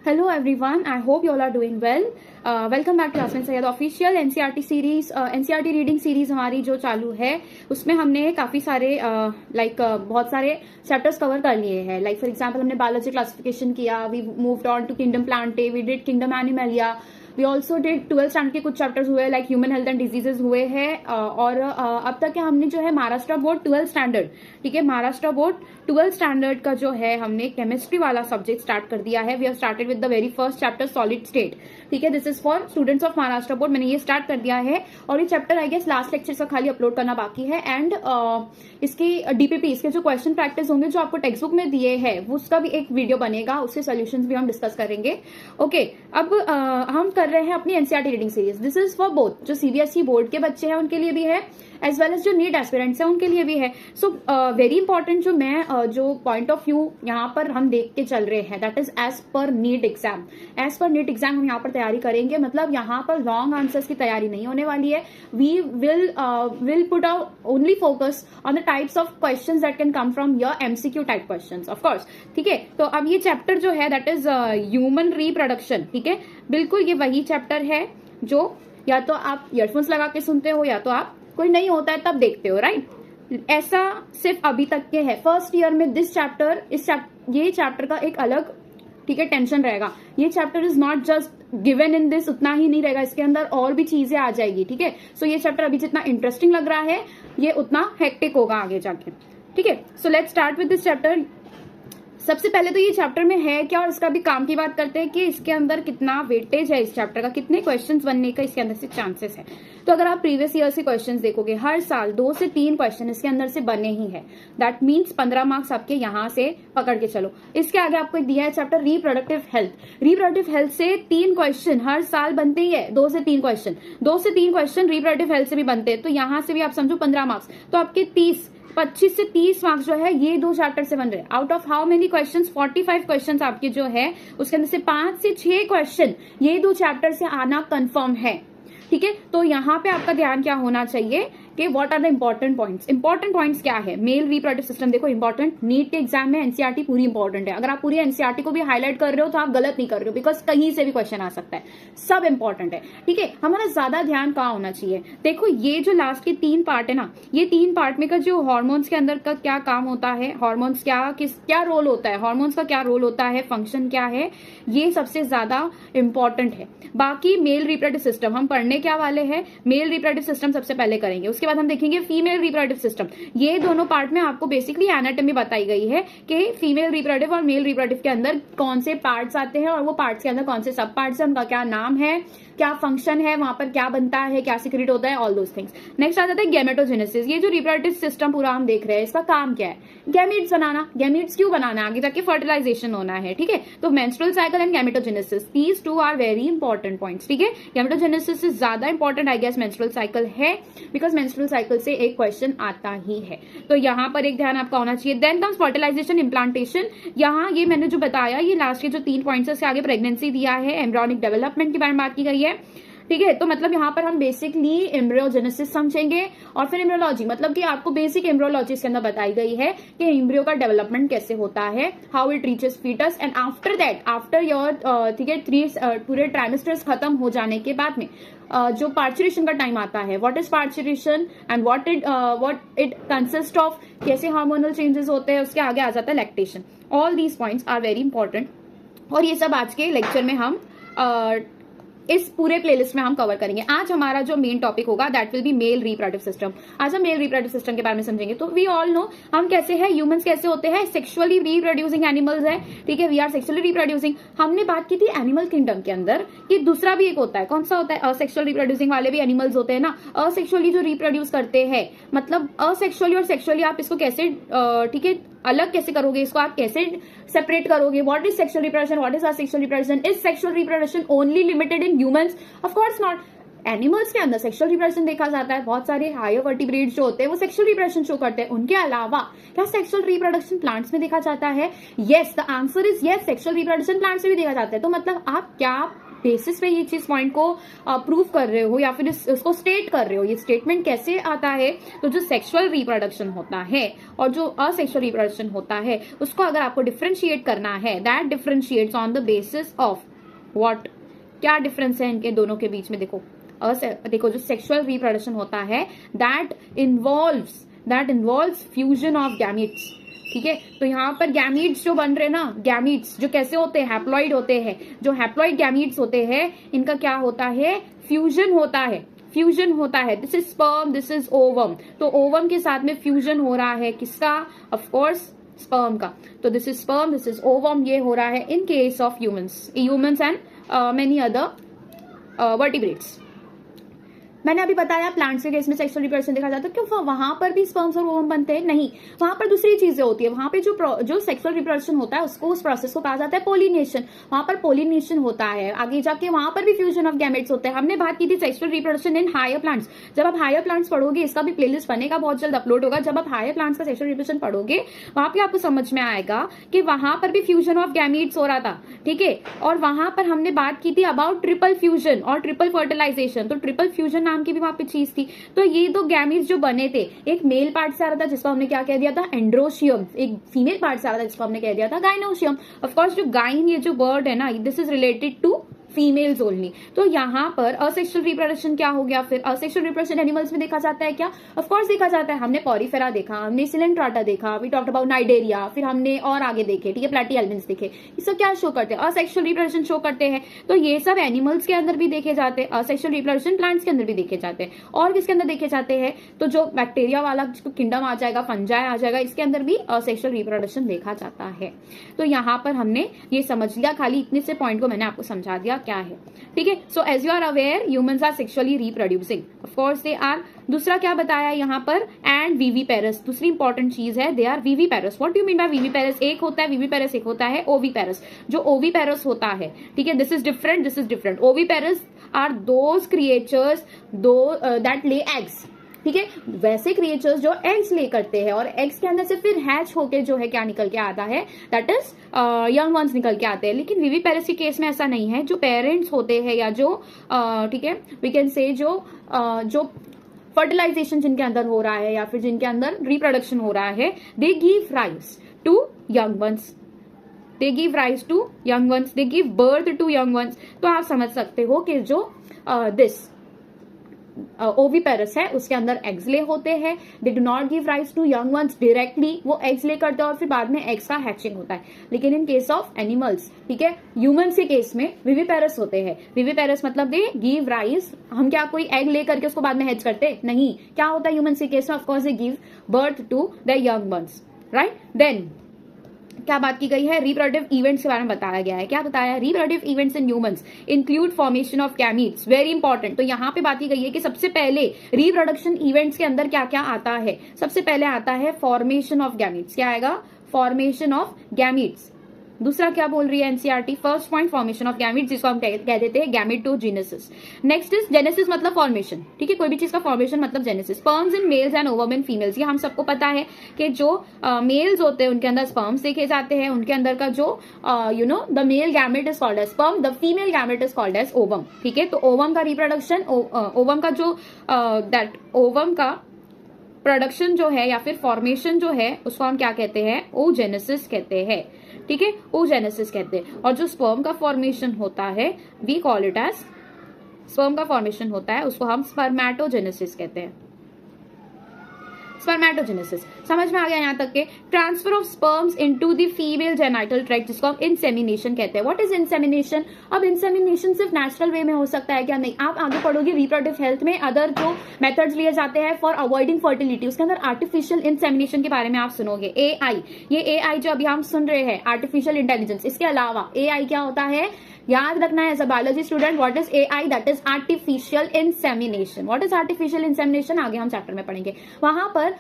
Hello everyone, I hope you all are doing well. Welcome back to Yasmin Sayyed official NCERT series NCERT reading series हमारी जो चालू है उसमें हमने काफी सारे बहुत सारे चैप्टर्स कवर कर लिए हैं. लाइक फॉर एग्जांपल हमने बायोलॉजी क्लासिफिकेशन किया, we moved on to kingdom plantae, we did kingdom animalia, we also did 12th standard के कुछ चैप्टर्स हुए like human health and diseases हुए हैं. और अब तक हमने जो है महाराष्ट्र बोर्ड 12th स्टैंडर्ड, ठीक है, महाराष्ट्र बोर्ड 12th स्टैंडर्ड का जो है हमने केमिस्ट्री वाला सब्जेक्ट स्टार्ट कर दिया है. We have started with the very first chapter solid state, ठीक है. This is for students of Maharashtra board. मैंने ये स्टार्ट कर दिया है और ये chapter I guess last lecture से खाली अपलोड करना बाकी है. एंड इसकी डीपीपी, इसके जो क्वेश्चन प्रैक्टिस होंगे जो आपको टेक्स्ट बुक में दिए हैं उसका भी एक वीडियो बनेगा, उसके सोल्यूशंस भी हम डिस्कस करेंगे. ओके, अब हम कर रहे हैं अपनी NCERT reading series. This is for both जो सीबीएसई बोर्ड के बच्चे हैं उनके लिए भी है, एज वेल एज जो नीट एस्पिरेंट्स हैं उनके लिए भी है. सो वेरी इंपॉर्टेंट जो मैं जो पॉइंट ऑफ व्यू यहाँ पर हम देख के चल रहे हैं, that is as per NEET exam. As per NEET exam हम यहाँ पर तैयारी करेंगे, मतलब यहाँ पर लॉन्ग आंसर्स की तैयारी नहीं होने वाली है. We will put out only focus on the types of questions that can come from your MCQ type questions, of course, ठीक है. तो अब ये चैप्टर जो है दैट इज ह्यूमन रिप्रोडक्शन, ठीक है. बिल्कुल ये वही चैप्टर है जो या तो आप ईयरफोन्स लगा के सुनते हो या तो आप कोई नहीं होता है तब देखते हो, राइट. ऐसा सिर्फ अभी तक के है. फर्स्ट ईयर में ये चैप्टर का एक अलग, ठीक है, टेंशन रहेगा. ये chapter is not just given in this, उतना ही नहीं रहेगा, इसके अंदर और भी चीजें आ जाएगी, ठीक है. सो ये चैप्टर अभी जितना इंटरेस्टिंग लग रहा है ये उतना हेक्टिक होगा आगे जाके, ठीक है. So let's start with this chapter. सबसे पहले तो ये चैप्टर में है क्या और इसका भी काम की बात करते हैं कि इसके अंदर कितना वेटेज है, इस चैप्टर का कितने क्वेश्चंस बनने का इसके अंदर से चांसेस है. तो अगर आप प्रीवियस ईयर से क्वेश्चंस देखोगे, हर साल 2 से 3 क्वेश्चन इसके अंदर से बने ही है. दैट मीन्स 15 मार्क्स आपके यहाँ से पकड़ के चलो. इसके आगे आपको दिया है chapter reproductive health. Reproductive health से 3 क्वेश्चन हर साल बनते ही है. 2 से 3 क्वेश्चन रिप्रोडक्टिव हेल्थ से भी बनते हैं. तो यहाँ से भी आप समझो 15 मार्क्स, तो आपके 25 से 30 मार्क्स जो है ये 2 चैप्टर से बन रहे हैं. Out of how many questions, 45 questions आपके जो है उसके अंदर से 5 से 6 क्वेश्चन ये 2 चैप्टर से आना कंफर्म है, ठीक है. तो यहाँ पे आपका ध्यान क्या होना चाहिए कि what are the important points. Important points क्या है? मेल रिप्रोडक्टिव सिस्टम देखो इंपॉर्टेंट, नीट के एग्जाम में एनसीईआरटी पूरी इंपॉर्टेंट है. अगर आप पूरी एनसीईआरटी को भी हाईलाइट कर रहे हो तो आप गलत नहीं कर रहे हो, बिकॉज कहीं से भी क्वेश्चन आ सकता है. सब इंपॉर्टेंट है, ठीक है. हमारा ज्यादा ध्यान कहाँ होना चाहिए? देखो ये जो लास्ट के 3 पार्ट है ना, ये 3 पार्ट में का जो हॉर्मोन्स के अंदर का क्या काम होता है, हॉर्मोन्स क्या रोल होता है, हॉर्मोन्स का क्या रोल होता है, फंक्शन क्या है, ये सबसे ज्यादा इंपॉर्टेंट है. बाकी मेल रिप्रोडक्टिव सिस्टम हम पढ़ने क्या वाले हैं, मेल रिप्रोडक्टिव सिस्टम सबसे पहले करेंगे, उसके बाद हम देखेंगे फीमेल रिप्रोडक्टिव सिस्टम. ये दोनों पार्ट में आपको बेसिकली एनाटॉमी बताई गई है कि फीमेल रिप्रोडक्टिव और मेल रिप्रोडक्टिव के अंदर कौन से पार्ट्स आते हैं और वो पार्ट्स के अंदर कौन से सब पार्ट्स हैं, उनका क्या नाम है, क्या फंक्शन है, वहां पर क्या बनता है, क्या सीक्रेट होता है, ऑल दोस थिंग्स. नेक्स्ट आ जाता है गैमेटोजेनेसिस. ये जो रिप्रोडक्टिव सिस्टम पूरा हम देख रहे हैं इसका काम क्या है? गैमीट्स बनाना. गैमीट्स क्यों बनाना है? आगे जाके फर्टिलाइजेशन होना है, ठीक है. तो menstrual cycle and gametogenesis, these 2 are very important points, ठीक है. गैमेटोजेनेसिस से ज्यादा important I guess menstrual cycle है, बिकॉज मेंस्ट्रुअल साइकिल से एक क्वेश्चन आता ही है. तो यहाँ पर एक ध्यान आपका होना चाहिए. Then comes fertilization implantation. यहाँ ये मैंने जो बताया ये लास्ट के जो 3 पॉइंट्स है उससे आगे प्रेगनेंसी दिया है, एम्ब्रियोनिक डेवलपमेंट के बारे में बात की गई है, ठीक है. तो मतलब यहाँ पर हम बेसिकली एम्ब्रियोजेनेसिस समझेंगे और फिर एम्ब्रियोलॉजी, मतलब कि आपको बेसिक एम्ब्रियोलॉजी इसके अंदर बताई गई है कि एम्ब्रियो का डेवलपमेंट कैसे होता है, how it reaches foetus, and after that, after your, ठीक है, 3 पूरे ट्राइमेस्टर्स खत्म हो जाने के बाद में जो पार्चुरेशन का टाइम आता है, what is parturition and what it consist of, कैसे हार्मोनल चेंजेस होते हैं, उसके आगे आ जाता है lactation. All these points are very important और ये सब आज के लेक्चर में हम इस पूरे प्लेलिस्ट में हम कवर करेंगे. आज हमारा जो मेन टॉपिक होगा that will be mail reproductive system. आज हम मेल रिप्रोडक्टिव सिस्टम के बारे में समझेंगे. तो वी ऑल नो हम कैसे हैं, ह्यूमंस कैसे होते हैं, सेक्सुअली रिप्रोड्यूसिंग एनिमल्स है, ठीक है. We are sexually reproducing. हमने बात की थी एनिमल किंगडम के अंदर कि दूसरा भी एक होता है, कौन सा होता है, असेक्सुअल रिप्रोड्यूसिंग वाले भी एनिमल्स होते हैं ना. असेक्सुअली जो रिप्रोड्यूस करते हैं, मतलब असेक्सुअली और सेक्सुअली आप इसको कैसे, ठीक है, अलग कैसे करोगे, इसको आप कैसे सेपरेट करोगे. What is sexual reproduction, what is asexual reproduction, is sexual reproduction only limited in humans? Of course not. Animals के अंदर सेक्सुअल रिप्रोडक्शन देखा जाता है. बहुत सारे हायर वर्टिब्रेट्स जो होते हैं वो सेक्सुअल रिप्रोडक्शन शो करते हैं. उनके अलावा क्या सेक्सुअल रिप्रोडक्शन प्लांट्स में देखा जाता है? Yes, the answer is yes, sexual reproduction plants में भी देखा जाता है. तो मतलब आप क्या बेसिस पे ये चीज पॉइंट को प्रूव कर रहे हो या फिर इसको स्टेट कर रहे हो। ये स्टेटमेंट कैसे आता है, तो जो सेक्सुअल रिप्रोडक्शन होता है और जो असेक्सुअल रिप्रोडक्शन होता है उसको अगर आपको डिफरेंशिएट करना है, that differentiates on the basis of what, क्या डिफरेंस है इनके दोनों के बीच में। देखो जो सेक्सुअल रिप्रोडक्शन होता है that involves fusion of gametes, ठीक है। तो यहाँ पर गैमीट्स जो बन रहे ना, गैमीट्स जो कैसे होते हैं, हैप्लॉइड होते हैं। जो हैप्लॉइड गैमीट्स होते हैं इनका क्या होता है, फ्यूजन होता है। This is sperm, this is ovum. तो ओवम के साथ में फ्यूजन हो रहा है किसका, ऑफ कोर्स स्पर्म का। तो this is sperm, this is ovum, ये हो रहा है इन case of humans and many other vertebrates. मैंने अभी बताया प्लांट्स के केस में सेक्सुअल रिप्रोडक्शन देखा जाता है, क्यों वहां पर भी स्पर्म्स और ओवम बनते हैं? नहीं, वहां पर दूसरी चीजें होती है। वहां पे जो सेक्सुअल रिप्रोडक्शन होता है उसको, उस प्रोसेस को कहा जाता है पोलिनेशन। वहां पर पोलिनेशन होता है, आगे जाके वहां पर भी फ्यूजन ऑफ गैमेट्स होते हैं। हमने बात की थी sexual reproduction in higher plants. जब आप हायर प्लांट्स पढ़ोगे, इसका भी प्लेलिस्ट बनेगा, बहुत जल्द अपलोड होगा। जब आप हायर प्लांट्स का सेक्सुअल रिप्रोडक्शन पढ़ोगे वहां पे आपको समझ में आएगा कि वहां पर भी फ्यूजन ऑफ गैमेट्स हो रहा था, ठीक है। और वहां पर हमने बात की थी अबाउट ट्रिपल फ्यूजन और ट्रिपल फर्टिलाइजेशन। तो ट्रिपल फ्यूजन नाम की भी वहां पे चीज थी। तो ये दो गैमीट्स जो बने थे, एक मेल पार्ट से आ रहा था जिसको हमने क्या कह दिया था, एंड्रोशियम। एक फीमेल पार्ट से आ रहा था जिसको हमने कह दिया था गाइनोशियम। ऑफ कोर्स जो गाइन, ये जो वर्ड है ना, this is related to females only. तो यहाँ पर असेक्सुअल रिप्रोडक्शन क्या हो गया, फिर असेक्सुअल रिप्रोडक्शन एनिमल्स में देखा जाता है क्या, ऑफ कोर्स देखा जाता है। हमने पॉरीफेरा देखा, हमने सिलेंट्राटा देखा, वी टॉक्ड अबाउट नाइडेरिया, फिर हमने और आगे देखे, ठीक है, प्लैटीहेल्मिन्थ्स देखे। ये सब क्या शो करते हैं, असेक्सुअल रिप्रोडक्शन शो करते हैं। तो ये सब एनिमल्स के अंदर भी देखे जाते हैं, असेक्सुअल रिप्रोडक्शन प्लांट्स के अंदर भी देखे जाते हैं। और किसके अंदर देखे जाते हैं, तो जो बैक्टीरिया वाला किंगडम आ जाएगा, फंजाई आ जाएगा, इसके अंदर भी असेक्सुअल रिप्रोडक्शन देखा जाता है। तो यहाँ पर हमने ये समझ लिया, खाली इतने से पॉइंट को मैंने आपको समझा दिया क्या है, ठीक है। So as you are aware, humans are sexually reproducing, of course they are. दूसरा क्या बताया यहाँ पर, एंड विविपेरस, दूसरी इंपॉर्टेंट चीज है, they are viviparous. What do you mean by viviparous? एक होता है विविपेरस, एक होता है ओविपेरस। जो ओविपेरस होता है, ठीक है, this is different. Oviparous are those creatures that lay eggs, ठीक है। वैसे क्रिएचर्स जो एग्स ले करते हैं और एग्स के अंदर से फिर हैच होके जो है क्या निकल के आता है, दैट इज यंग वंस निकल के आते हैं। लेकिन विविपेरस के केस में ऐसा नहीं है। जो पेरेंट्स होते हैं या जो ठीक है, वी कैन से जो फर्टिलाइजेशन जिनके अंदर हो रहा है या फिर जिनके अंदर रिप्रोडक्शन हो रहा है, they give rise to young ones, they give rise to young ones, they give birth to young ones. तो आप समझ सकते हो कि जो दिस ओविपेरस है उसके अंदर एग्स ले होते हैं, they do not give rise to young ones directly, वो एग्स ले करते हैं और फिर बाद में एग्स का हैचिंग होता है। लेकिन इन केस ऑफ एनिमल्स, ठीक है, ह्यूमंस के केस में विविपेरस होते हैं। विविपेरस मतलब दे गिव राइज, हम क्या कोई एग ले करके उसको बाद में हैच करते नहीं। क्या होता है ह्यूमंस के केस में, of course they give birth to the young ones, right. Then क्या बात की गई है, रिप्रोडक्टिव इवेंट्स के बारे में बताया गया है। क्या बताया, reproductive events in humans include formation of gametes, very important. तो यहाँ पे बात की गई है कि सबसे पहले रिप्रोडक्शन इवेंट्स के अंदर क्या क्या आता है। सबसे पहले आता है फॉर्मेशन ऑफ गैमीट्स। क्या आएगा, फॉर्मेशन ऑफ गैमीट्स। दूसरा क्या बोल रही है NCERT, first point formation of gametes, जिसको हम कह देते हैं गैमेटोजेनेसिस। नेक्स्ट इज जेनेसिस, मतलब फॉर्मेशन, ठीक है, कोई भी चीज का फॉर्मेशन मतलब genesis. Sperms in males and ovum in females, ये हम सबको पता है कि जो मेल्स होते हैं उनके अंदर स्पर्म्स देखे जाते हैं, उनके अंदर का जो the male gamete is called as sperm, the female gamete is called as ovum, ठीक है। तो ओवम का रिप्रोडक्शन, ओवम का जो दैट ओवम का प्रोडक्शन जो है या फिर फॉर्मेशन जो है उसको हम क्या कहते हैं, ओजेनेसिस कहते हैं, ठीक है, ओजेनेसिस कहते हैं। और जो स्पर्म का फॉर्मेशन होता है, we call it as, sperm का फॉर्मेशन होता है उसको हम स्पर्मेटोजेनेसिस कहते हैं, स्पर्मेटोजेनेसिस। समझ में आ गया यहाँ तक के। Transfer of sperms into the female genital tract, जिसको हम इंसेमिनेशन कहते हैं। What is insemination? अब इंसेमिनेशन सिर्फ नेचुरल वे में हो सकता है क्या? नहीं, आप आगे पढ़ोगे रिप्रोडक्टिव हेल्थ में अदर जो मेथड्स लिए जाते हैं फॉर अवॉइडिंग फर्टिलिटी, उसके अंदर आर्टिफिशियल इंसेमिनेशन के बारे में आप सुनोगे। AI, ये AI जो अभी हम सुन रहे हैं, आर्टिफिशियल इंटेलिजेंस। इसके अलावा AI क्या होता है, याद रखना है as a biology student, what is AI, that is artificial insemination. What is artificial insemination, आगे हम चैप्टर में पढ़ेंगे। वहां पर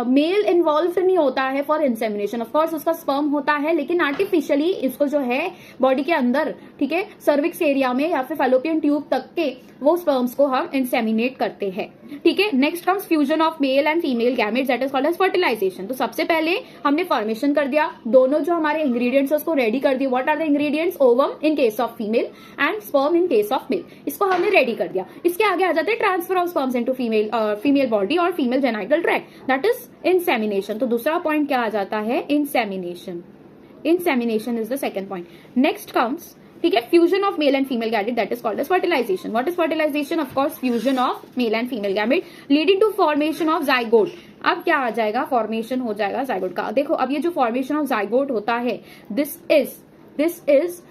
मेल इन्वॉल्व नहीं होता है फॉर इंसेमिनेशन, ऑफ कोर्स उसका स्पर्म होता है, लेकिन आर्टिफिशियली इसको जो है बॉडी के अंदर ठीक है, सर्विक्स एरिया में या फिर फैलोपियन ट्यूब तक के वो स्पर्म्स को हम इंसेमिनेट करते हैं, ठीक है। Next comes fusion of male and female gametes, that is called as fertilization. तो सबसे पहले हमने फॉर्मेशन कर दिया, दोनों जो हमारे इंग्रेडिएंट्स उसको रेडी कर दिया। What are the ingredients? Ovum in case of female and sperm in case of male, इसको हमने रेडी कर दिया। इसके आगे आ जाते हैं transfer of sperms into female body और female genital tract, that is insemination. तो दूसरा पॉइंट क्या आ जाता है? Insemination. Insemination is the second point. Next comes, ठीक है, fusion of male and female gamete, that is called as fertilization. What is fertilization? Of course fusion of male and female gamete leading to formation of zygote. अब क्या आ जाएगा? Formation हो जाएगा zygote का। देखो अब ये जो फॉर्मेशन ऑफ जाइगोट होता है, this is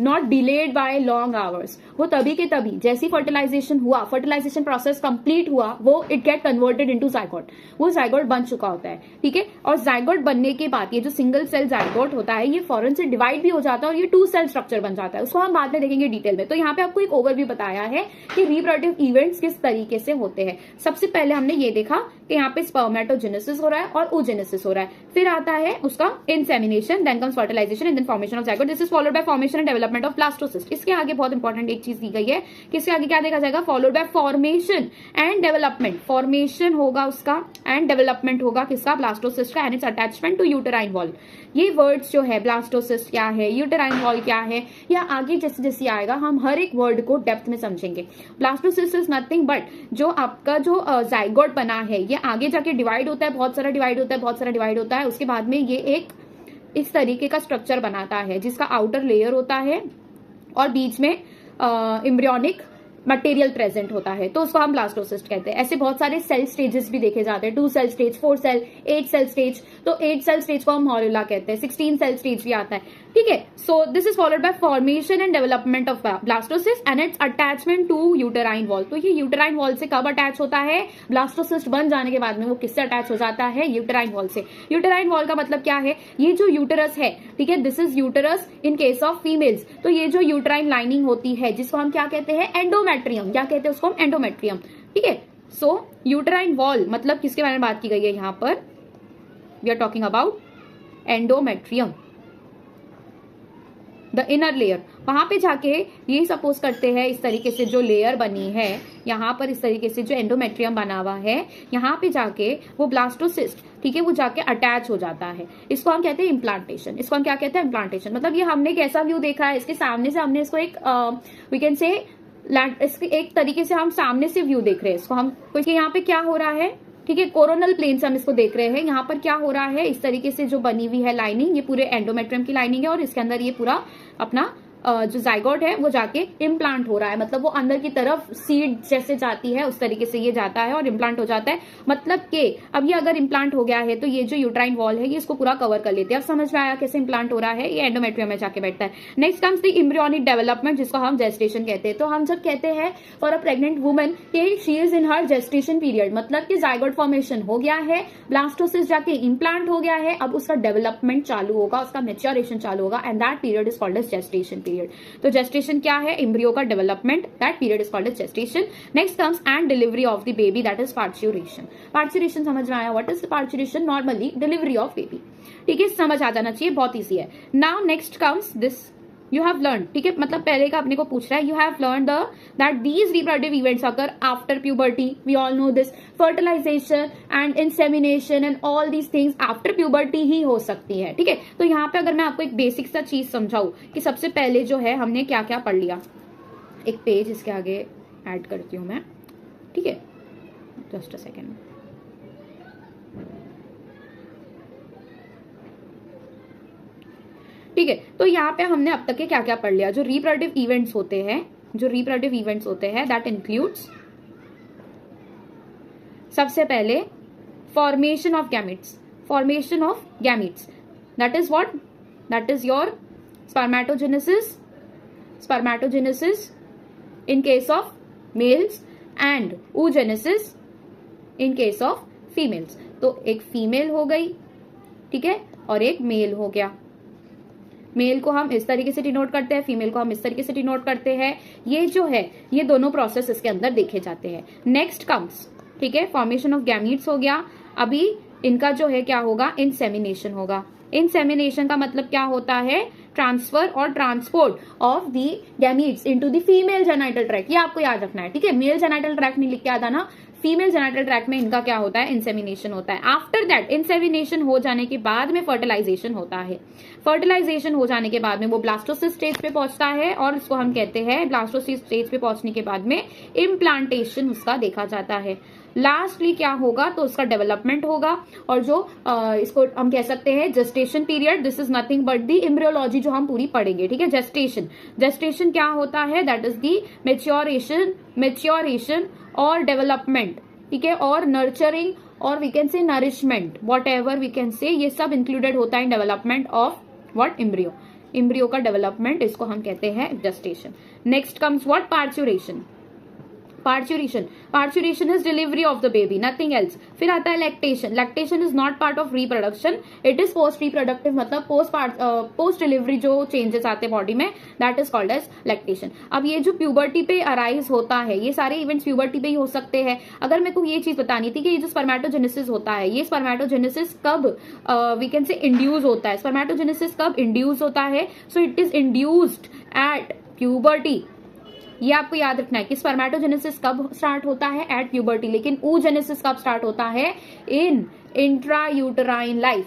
not delayed by long hours. वो तभी के तभी जैसी फर्टिलाइजेशन हुआ, फर्टिलाइजेशन प्रोसेस कंप्लीट हुआ, वो it get converted into zygote, वो जाइगोट बन चुका होता है, ठीक है। और जाइगोट बनने के बाद ये जो सिंगल सेल जाइगोट होता है, ये फौरन से डिवाइड भी हो जाता है और ये 2 सेल स्ट्रक्चर बन जाता है। उसको हम बाद में देखेंगे डिटेल में। तो यहाँ पे आपको एक ओवरव्यू बताया है कि रिप्रोडक्टिव इवेंट्स किस तरीके से होते हैं। सबसे पहले हमने ये देखा कि यहाँ पे स्पर्मेटोजेनेसिस हो रहा है और oogenesis हो रहा है, फिर आता है उसका insemination, then comes fertilization and then formation of zygote. This is followed by formation and development of blastocyst. इसके आगे बहुत इंपॉर्टेंट एक चीज दी गई है कि इसके आगे क्या देखा जाएगा? Followed by formation and development. Formation होगा उसका एंड डेवलपमेंट होगा किसका? ब्लास्टोसिस्ट का, and its attachment to uterine wall. ये वर्ड्स जो है, ब्लास्टोसिस्ट क्या है, यूटेराइन वॉल क्या है, या आगे जैसे जैसे आएगा हम हर एक वर्ड को डेप्थ में समझेंगे। ब्लास्टोसिस्ट इज नथिंग बट जो आपका जो जाइगोट बना है, ये आगे जाके डिवाइड होता है, बहुत सारा डिवाइड होता है, बहुत सारा डिवाइड होता है। उसके बाद में ये एक इस तरीके का स्ट्रक्चर बनाता है जिसका आउटर लेयर होता है और बीच में एम्ब्रियोनिक मटेरियल प्रेजेंट होता है, तो उसको हम ब्लास्टोसिस्ट कहते हैं। ऐसे बहुत सारे सेल स्टेजेस भी देखे जाते हैं, 2 cell stage, 4 cell, 8 cell stage. तो 8 सेल स्टेज को हम मॉर्यूला कहते हैं, 16 सेल स्टेज भी आता है, ठीक है। So this is followed by formation and development of blastocyst and its attachment to uterine wall. तो ये यूटेराइन वॉल से कब अटैच होता है? ब्लास्टोसिस्ट बन जाने के बाद में वो किससे अटैच हो जाता है? यूटेराइन वॉल से। यूटेराइन वॉल का मतलब क्या है? ये जो यूटेरस है, ठीक है, this is uterus in case of females. तो ये जो यूटेराइन लाइनिंग होती है जिसको हम क्या कहते हैं? एंडोमेट्रियम। क्या कहते हैं उसको? एंडोमेट्रियम, ठीक है। सो यूटेराइन वॉल मतलब किसके बारे में बात की गई है यहाँ पर? We are talking about endometrium, the inner layer. वहां पे जाके ये सपोज करते हैं इस तरीके से जो लेयर बनी है यहाँ पर, इस तरीके से जो एंडोमेट्रियम बना हुआ है, यहाँ पे जाके वो ब्लास्टोसिस्ट, ठीक है, वो जाके अटैच हो जाता है। इसको हम कहते हैं इम्प्लांटेशन। इसको हम क्या कहते हैं? इम्प्लांटेशन। मतलब ये हमने कैसा व्यू देखा है, इसके सामने से हमने इसको एक वी कैन से इसके एक तरीके से हम सामने से व्यू देख रहे हैं इसको हम। क्योंकि यहाँ पे क्या हो रहा है, ठीक है, कोरोनल प्लेन से हम इसको देख रहे हैं। यहाँ पर क्या हो रहा है, इस तरीके से जो बनी हुई है लाइनिंग, ये पूरे एंडोमेट्रियम की लाइनिंग है और इसके अंदर ये पूरा अपना जो जाइगोट है वो जाके इम्प्लांट हो रहा है। मतलब वो अंदर की तरफ सीड जैसे जाती है उस तरीके से ये जाता है और इम्प्लांट हो जाता है। मतलब कि अब ये अगर इम्प्लांट हो गया है तो ये जो यूट्राइन वॉल है ये इसको पूरा कवर कर लेते हैं। अब समझ में आया कैसे इम्प्लांट हो रहा है? ये एंडोमेट्रियम में जाके बैठता है। Next comes the embryonic development, जिसको हम जेस्टेशन कहते हैं। तो हम जब कहते हैं फॉर अ प्रेग्नेंट वुमन कि she is in her gestation period, मतलब कि जाइगोट फॉर्मेशन हो गया है, ब्लास्टोसिस जाके इम्प्लांट हो गया है, अब उसका डेवलपमेंट चालू होगा, उसका मैच्योरेशन चालू होगा, and that period is called as gestation period. तो जेस्टेशन क्या है? एम्ब्रियो का development, that period is called as gestation. Next comes and delivery of the baby, that is parturition. Parturition समझ में आया? What is parturition? Normally delivery of baby, ठीक है, समझ आ जाना चाहिए, बहुत ईजी है। Now next comes this you have learn, ठीक है, मतलब पहले का अपने को पूछ रहा है, you have learn that these reproductive events occur after puberty. We all know this. Fertilization and insemination and all these things after puberty ही हो सकती है, ठीक है। तो यहाँ पे अगर मैं आपको एक बेसिक सा चीज समझाऊं कि सबसे पहले जो है हमने क्या क्या पढ़ लिया, एक पेज इसके आगे ऐड करती हूँ मैं, ठीक है, जस्ट अ सेकेंड। ठीक है, तो यहाँ पे हमने अब तक के क्या क्या पढ़ लिया। जो रिप्रोडक्टिव इवेंट्स होते हैं, दैट इंक्लूड्स सबसे पहले formation of gametes, that is what? That is your spermatogenesis in case of males and oogenesis in case of females. तो एक फीमेल हो गई, ठीक है, और एक मेल हो गया। मेल को हम इस तरीके से डिनोट करते हैं, फीमेल को हम इस तरीके से डिनोट करते हैं। ये जो है ये दोनों प्रोसेस इसके अंदर देखे जाते हैं। नेक्स्ट कम्स, ठीक है, फॉर्मेशन ऑफ गैमीट्स हो गया। अभी इनका जो है क्या होगा? इंसेमिनेशन होगा। इंसेमिनेशन का मतलब क्या होता है? ट्रांसफर और transport of the gametes into the female genital tract. ये आपको याद रखना है, ठीक है। मेल जेनाइटल ट्रैक्ट नहीं लिख के आता ना, फीमेल जेनाइटल ट्रैक्ट में इनका क्या होता है, इंसेमिनेशन होता है। आफ्टर दैट इंसेमिनेशन हो जाने के बाद में फर्टिलाइजेशन होता है। फर्टिलाइजेशन हो जाने के बाद में वो ब्लास्टोसिस्ट स्टेज पे पहुंचता है और इसको हम कहते हैं ब्लास्टोसिस्ट स्टेज पे पहुंचने के बाद में इम्प्लांटेशन उसका देखा जाता है। लास्टली क्या होगा तो उसका डेवलपमेंट होगा और जो इसको हम कह सकते हैं gestation period, this is nothing but the embryology जो हम पूरी पढ़ेंगे, ठीक है। जेस्टेशन क्या होता है, दैट इज दी मेच्योरेशन और डेवलपमेंट, ठीक है, और नर्चरिंग और we can say nourishment, whatever we can say, ये सब इंक्लूडेड होता है in development of what, embryo का डेवलपमेंट, इसको हम कहते हैं gestation. Next comes what, parturition is delivery of the baby, nothing else. फिर आता है lactation is not part of reproduction, it is post reproductive, मतलब पोस्ट डिलीवरी जो चेंजेस आते हैं बॉडी में, that is called as lactation. अब ये जो प्यूबर्टी पे अराइज होता है, ये सारे इवेंट्स प्यूबर्टी पे ही हो सकते हैं। अगर मेरे को ये चीज बतानी थी कि ये जो स्पर्मेटोजेनेसिस होता है, ये स्पर्मेटोजेनेसिस कब वी कैन से इंड्यूस होता है, स्पर्मेटोजेनेसिस कब इंड्यूस होता है, so it is induced at puberty. ये आपको याद रखना है कि स्पर्मेटोजेनेसिस कब स्टार्ट होता है, एट प्यूबर्टी, लेकिन oogenesis कब स्टार्ट होता है, इन इंट्रायूटराइन लाइफ।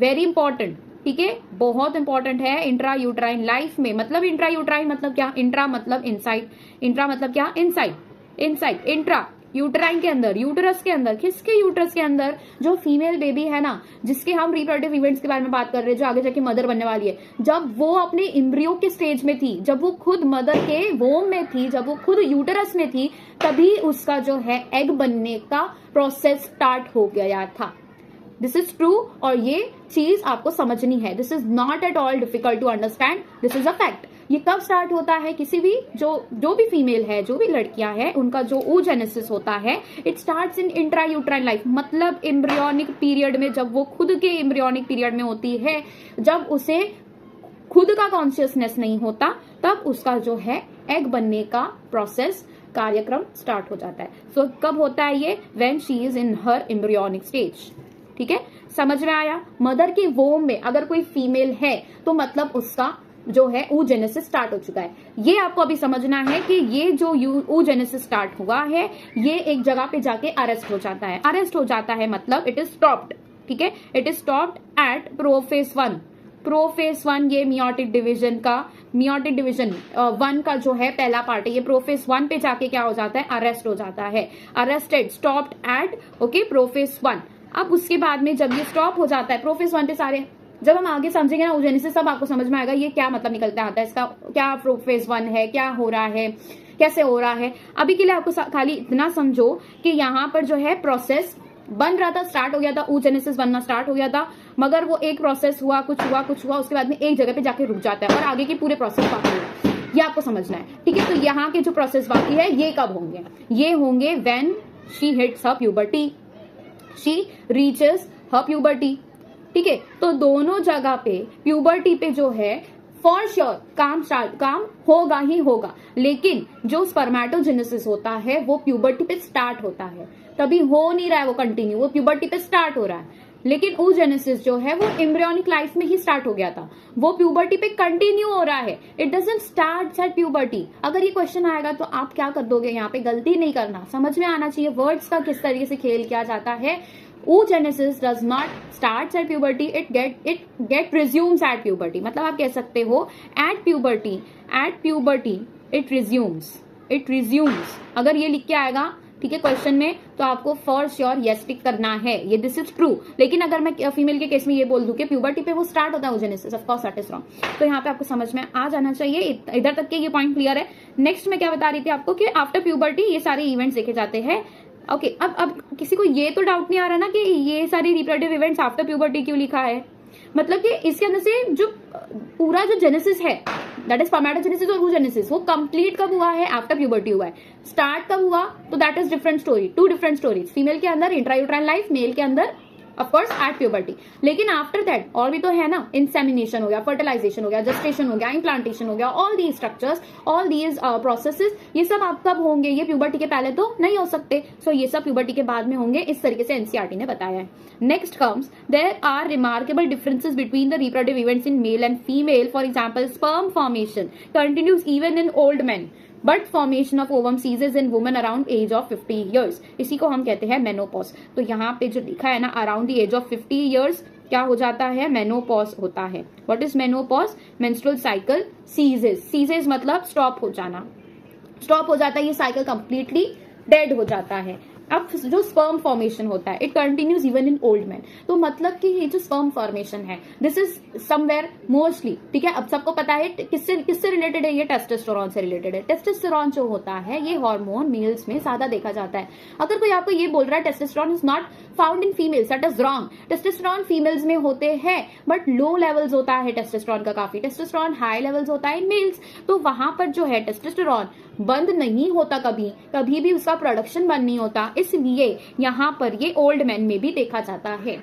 वेरी इंपॉर्टेंट, ठीक है, बहुत इंपॉर्टेंट है इंट्रायूटराइन लाइफ में। मतलब इंट्रायूटराइन मतलब क्या, इंट्रा मतलब इनसाइड, इंट्रा मतलब क्या, इनसाइड, इंट्रा यूटराइन के अंदर, यूटरस के अंदर, किसके यूटरस के अंदर, जो फीमेल बेबी है ना, जिसके हम रिप्रोडक्टिव इवेंट्स के बारे में बात कर रहे हैं, जो आगे जाके मदर बनने वाली है, जब वो अपने एम्ब्रियो के स्टेज में थी, जब वो खुद मदर के वोम में थी, जब वो खुद यूटरस में थी, तभी उसका जो है एग बनने का प्रोसेस स्टार्ट हो गया था। दिस इज ट्रू और ये चीज आपको समझनी है। This is not at all difficult to understand, this is a fact. ये कब स्टार्ट होता है, किसी भी जो भी फीमेल है, जो भी लड़कियां हैं, उनका जो oogenesis होता है, it starts in intrauterine life, मतलब एम्ब्रियोनिक पीरियड में, जब वो खुद के एम्ब्रियोनिक पीरियड में होती है, जब उसे खुद का कॉन्शियसनेस नहीं होता, तब उसका जो है एग बनने का प्रोसेस, कार्यक्रम स्टार्ट हो जाता है। सो कब होता है ये, when she is in her embryonic stage, ठीक है, समझ में आया। मदर के वोम में अगर कोई फीमेल है तो मतलब उसका जो है oogenesis स्टार्ट हो चुका है। ये आपको अभी समझना है कि ये जो oogenesis स्टार्ट हुआ है, ये एक जगह पे जाके अरेस्ट हो जाता है। अरेस्ट हो जाता है मतलब इट इज स्टॉप्ड, ठीक है, it is stopped at prophase 1। Prophase 1 ये मियोटिक डिवीजन 1 का जो है पहला पार्ट है, ये प्रोफेज 1 पे जाके क्या हो जाता है, अरेस्ट हो जाता है। Arrested, stopped at okay prophase 1। अब उसके बाद में जब ये स्टॉप हो जाता है प्रोफेज 1 पे सारे, जब हम आगे समझेंगे ना oogenesis, सब आपको समझ में आएगा ये क्या मतलब निकलता आता है, इसका क्या प्रोफेज 1 है, क्या हो रहा है, कैसे हो रहा है। अभी के लिए आपको खाली इतना समझो कि यहाँ पर जो है प्रोसेस बन रहा था, स्टार्ट हो गया था, oogenesis बनना स्टार्ट हो गया था, मगर वो एक प्रोसेस हुआ, कुछ हुआ, उसके बाद में एक जगह पे जाके रुक जाता है और आगे के पूरे प्रोसेस बाकी है। ये आपको समझना है, ठीक है। तो यहाँ के जो प्रोसेस बाकी है ये कब होंगे, ये होंगे when she hits her puberty, she reaches her puberty, ठीक है। तो दोनों जगह पे प्यूबर्टी पे जो है फॉर श्योर काम होगा ही होगा, लेकिन जो स्पर्मेटोजेनेसिस होता है वो प्यूबर्टी पे स्टार्ट होता है, तभी हो नहीं रहा है वो कंटिन्यू, वो प्यूबर्टी पे स्टार्ट हो रहा है। लेकिन oogenesis जो है वो एम्ब्रियोनिक लाइफ में ही स्टार्ट हो गया था, वो प्यूबर्टी पे कंटिन्यू हो रहा है, it doesn't start at puberty. अगर ये क्वेश्चन आएगा तो आप क्या कर दोगे, यहाँ पे गलती नहीं करना, समझ में आना चाहिए वर्ड्स का किस तरीके से खेल किया जाता है। oogenesis does not starts at puberty, it resumes at puberty, मतलब आप कह सकते हो at puberty it resumes। अगर ये लिख के आएगा, ठीक है, क्वेश्चन में, तो आपको फॉर श्योर यस टिक करना है, ये दिस इज ट्रू। लेकिन अगर मैं फीमेल के केस में ये बोल दूं कि प्यूबर्टी पे वो स्टार्ट होता है oogenesis, of course that is wrong. तो यहाँ पे आपको समझ में आ जाना चाहिए, इधर तक के ये पॉइंट क्लियर है। नेक्स्ट मैं क्या बता रही थी आपको कि आफ्टर प्यूबर्टी ये सारे इवेंट्स देखे जाते हैं। ओके, अब किसी को ये तो डाउट नहीं आ रहा ना कि ये सारी रिप्रोडक्टिव इवेंट्स आफ्टर प्यूबर्टी क्यों लिखा है, मतलब कि इसके अंदर से जो पूरा जो जेनेसिस है, दैट इज स्पर्मेटोजेनेसिस और oogenesis, वो कंप्लीट कब हुआ है, आफ्टर प्यूबर्टी हुआ है। स्टार्ट कब हुआ, तो that is different story, 2 different stories, female के अंदर इंट्रायूट्राइन लाइफ, मेल के अंदर ऑफ कोर्स एट प्यूबर्टी। लेकिन आफ्टर दैट और भी तो है ना, इंसेमिनेशन हो गया, फर्टिलाइजेशन हो गया, जेस्टेशन हो गया, इम्प्लांटेशन हो गया, all these structures, all these processes, ये सब आप कब होंगे? ये प्यूबर्टी के पहले तो नहीं हो सकते, सो ये सब प्यूबर्टी के बाद में होंगे। इस तरीके से एनसीईआरटी ने बताया है। Next comes there are remarkable differences between the reproductive events in male and female. For example, sperm formation continues even in old man, but formation of ovum ceases in women around age of 50 years. इसी को हम कहते हैं menopause. तो यहाँ पे जो लिखा है ना, around the age of 50 years क्या हो जाता है? मेनोपॉज होता है। What is menopause? Menstrual cycle ceases. Ceases मतलब स्टॉप हो जाना, स्टॉप हो जाता है, ये साइकिल कंप्लीटली डेड हो जाता है। अब जो स्पर्म फॉर्मेशन होता है, it continues even in old man. तो मतलब कि ये जो स्पर्म फॉर्मेशन है, दिस इज समवेयर मोस्टली, ठीक है। अब सबको पता है किससे रिलेटेड है? ये टेस्टोस्टेरोन से रिलेटेड है। टेस्टोस्टेरोन जो होता है, ये हार्मोन मेल्स में ज्यादा देखा जाता है। अगर कोई आपको ये बोल रहा है testosterone is not found in females, that is wrong. Testosterone females में होते हैं, बट लो लेवल्स होता है टेस्टोस्टेरोन का काफी। टेस्टोस्टेरोन हाई लेवल्स होता है इन मेल्स। तो वहां पर जो है टेस्टोस्टेरोन बंद नहीं होता, कभी भी उसका प्रोडक्शन बंद नहीं होता, इसलिए यहाँ पर ये ओल्ड मैन में भी देखा जाता है।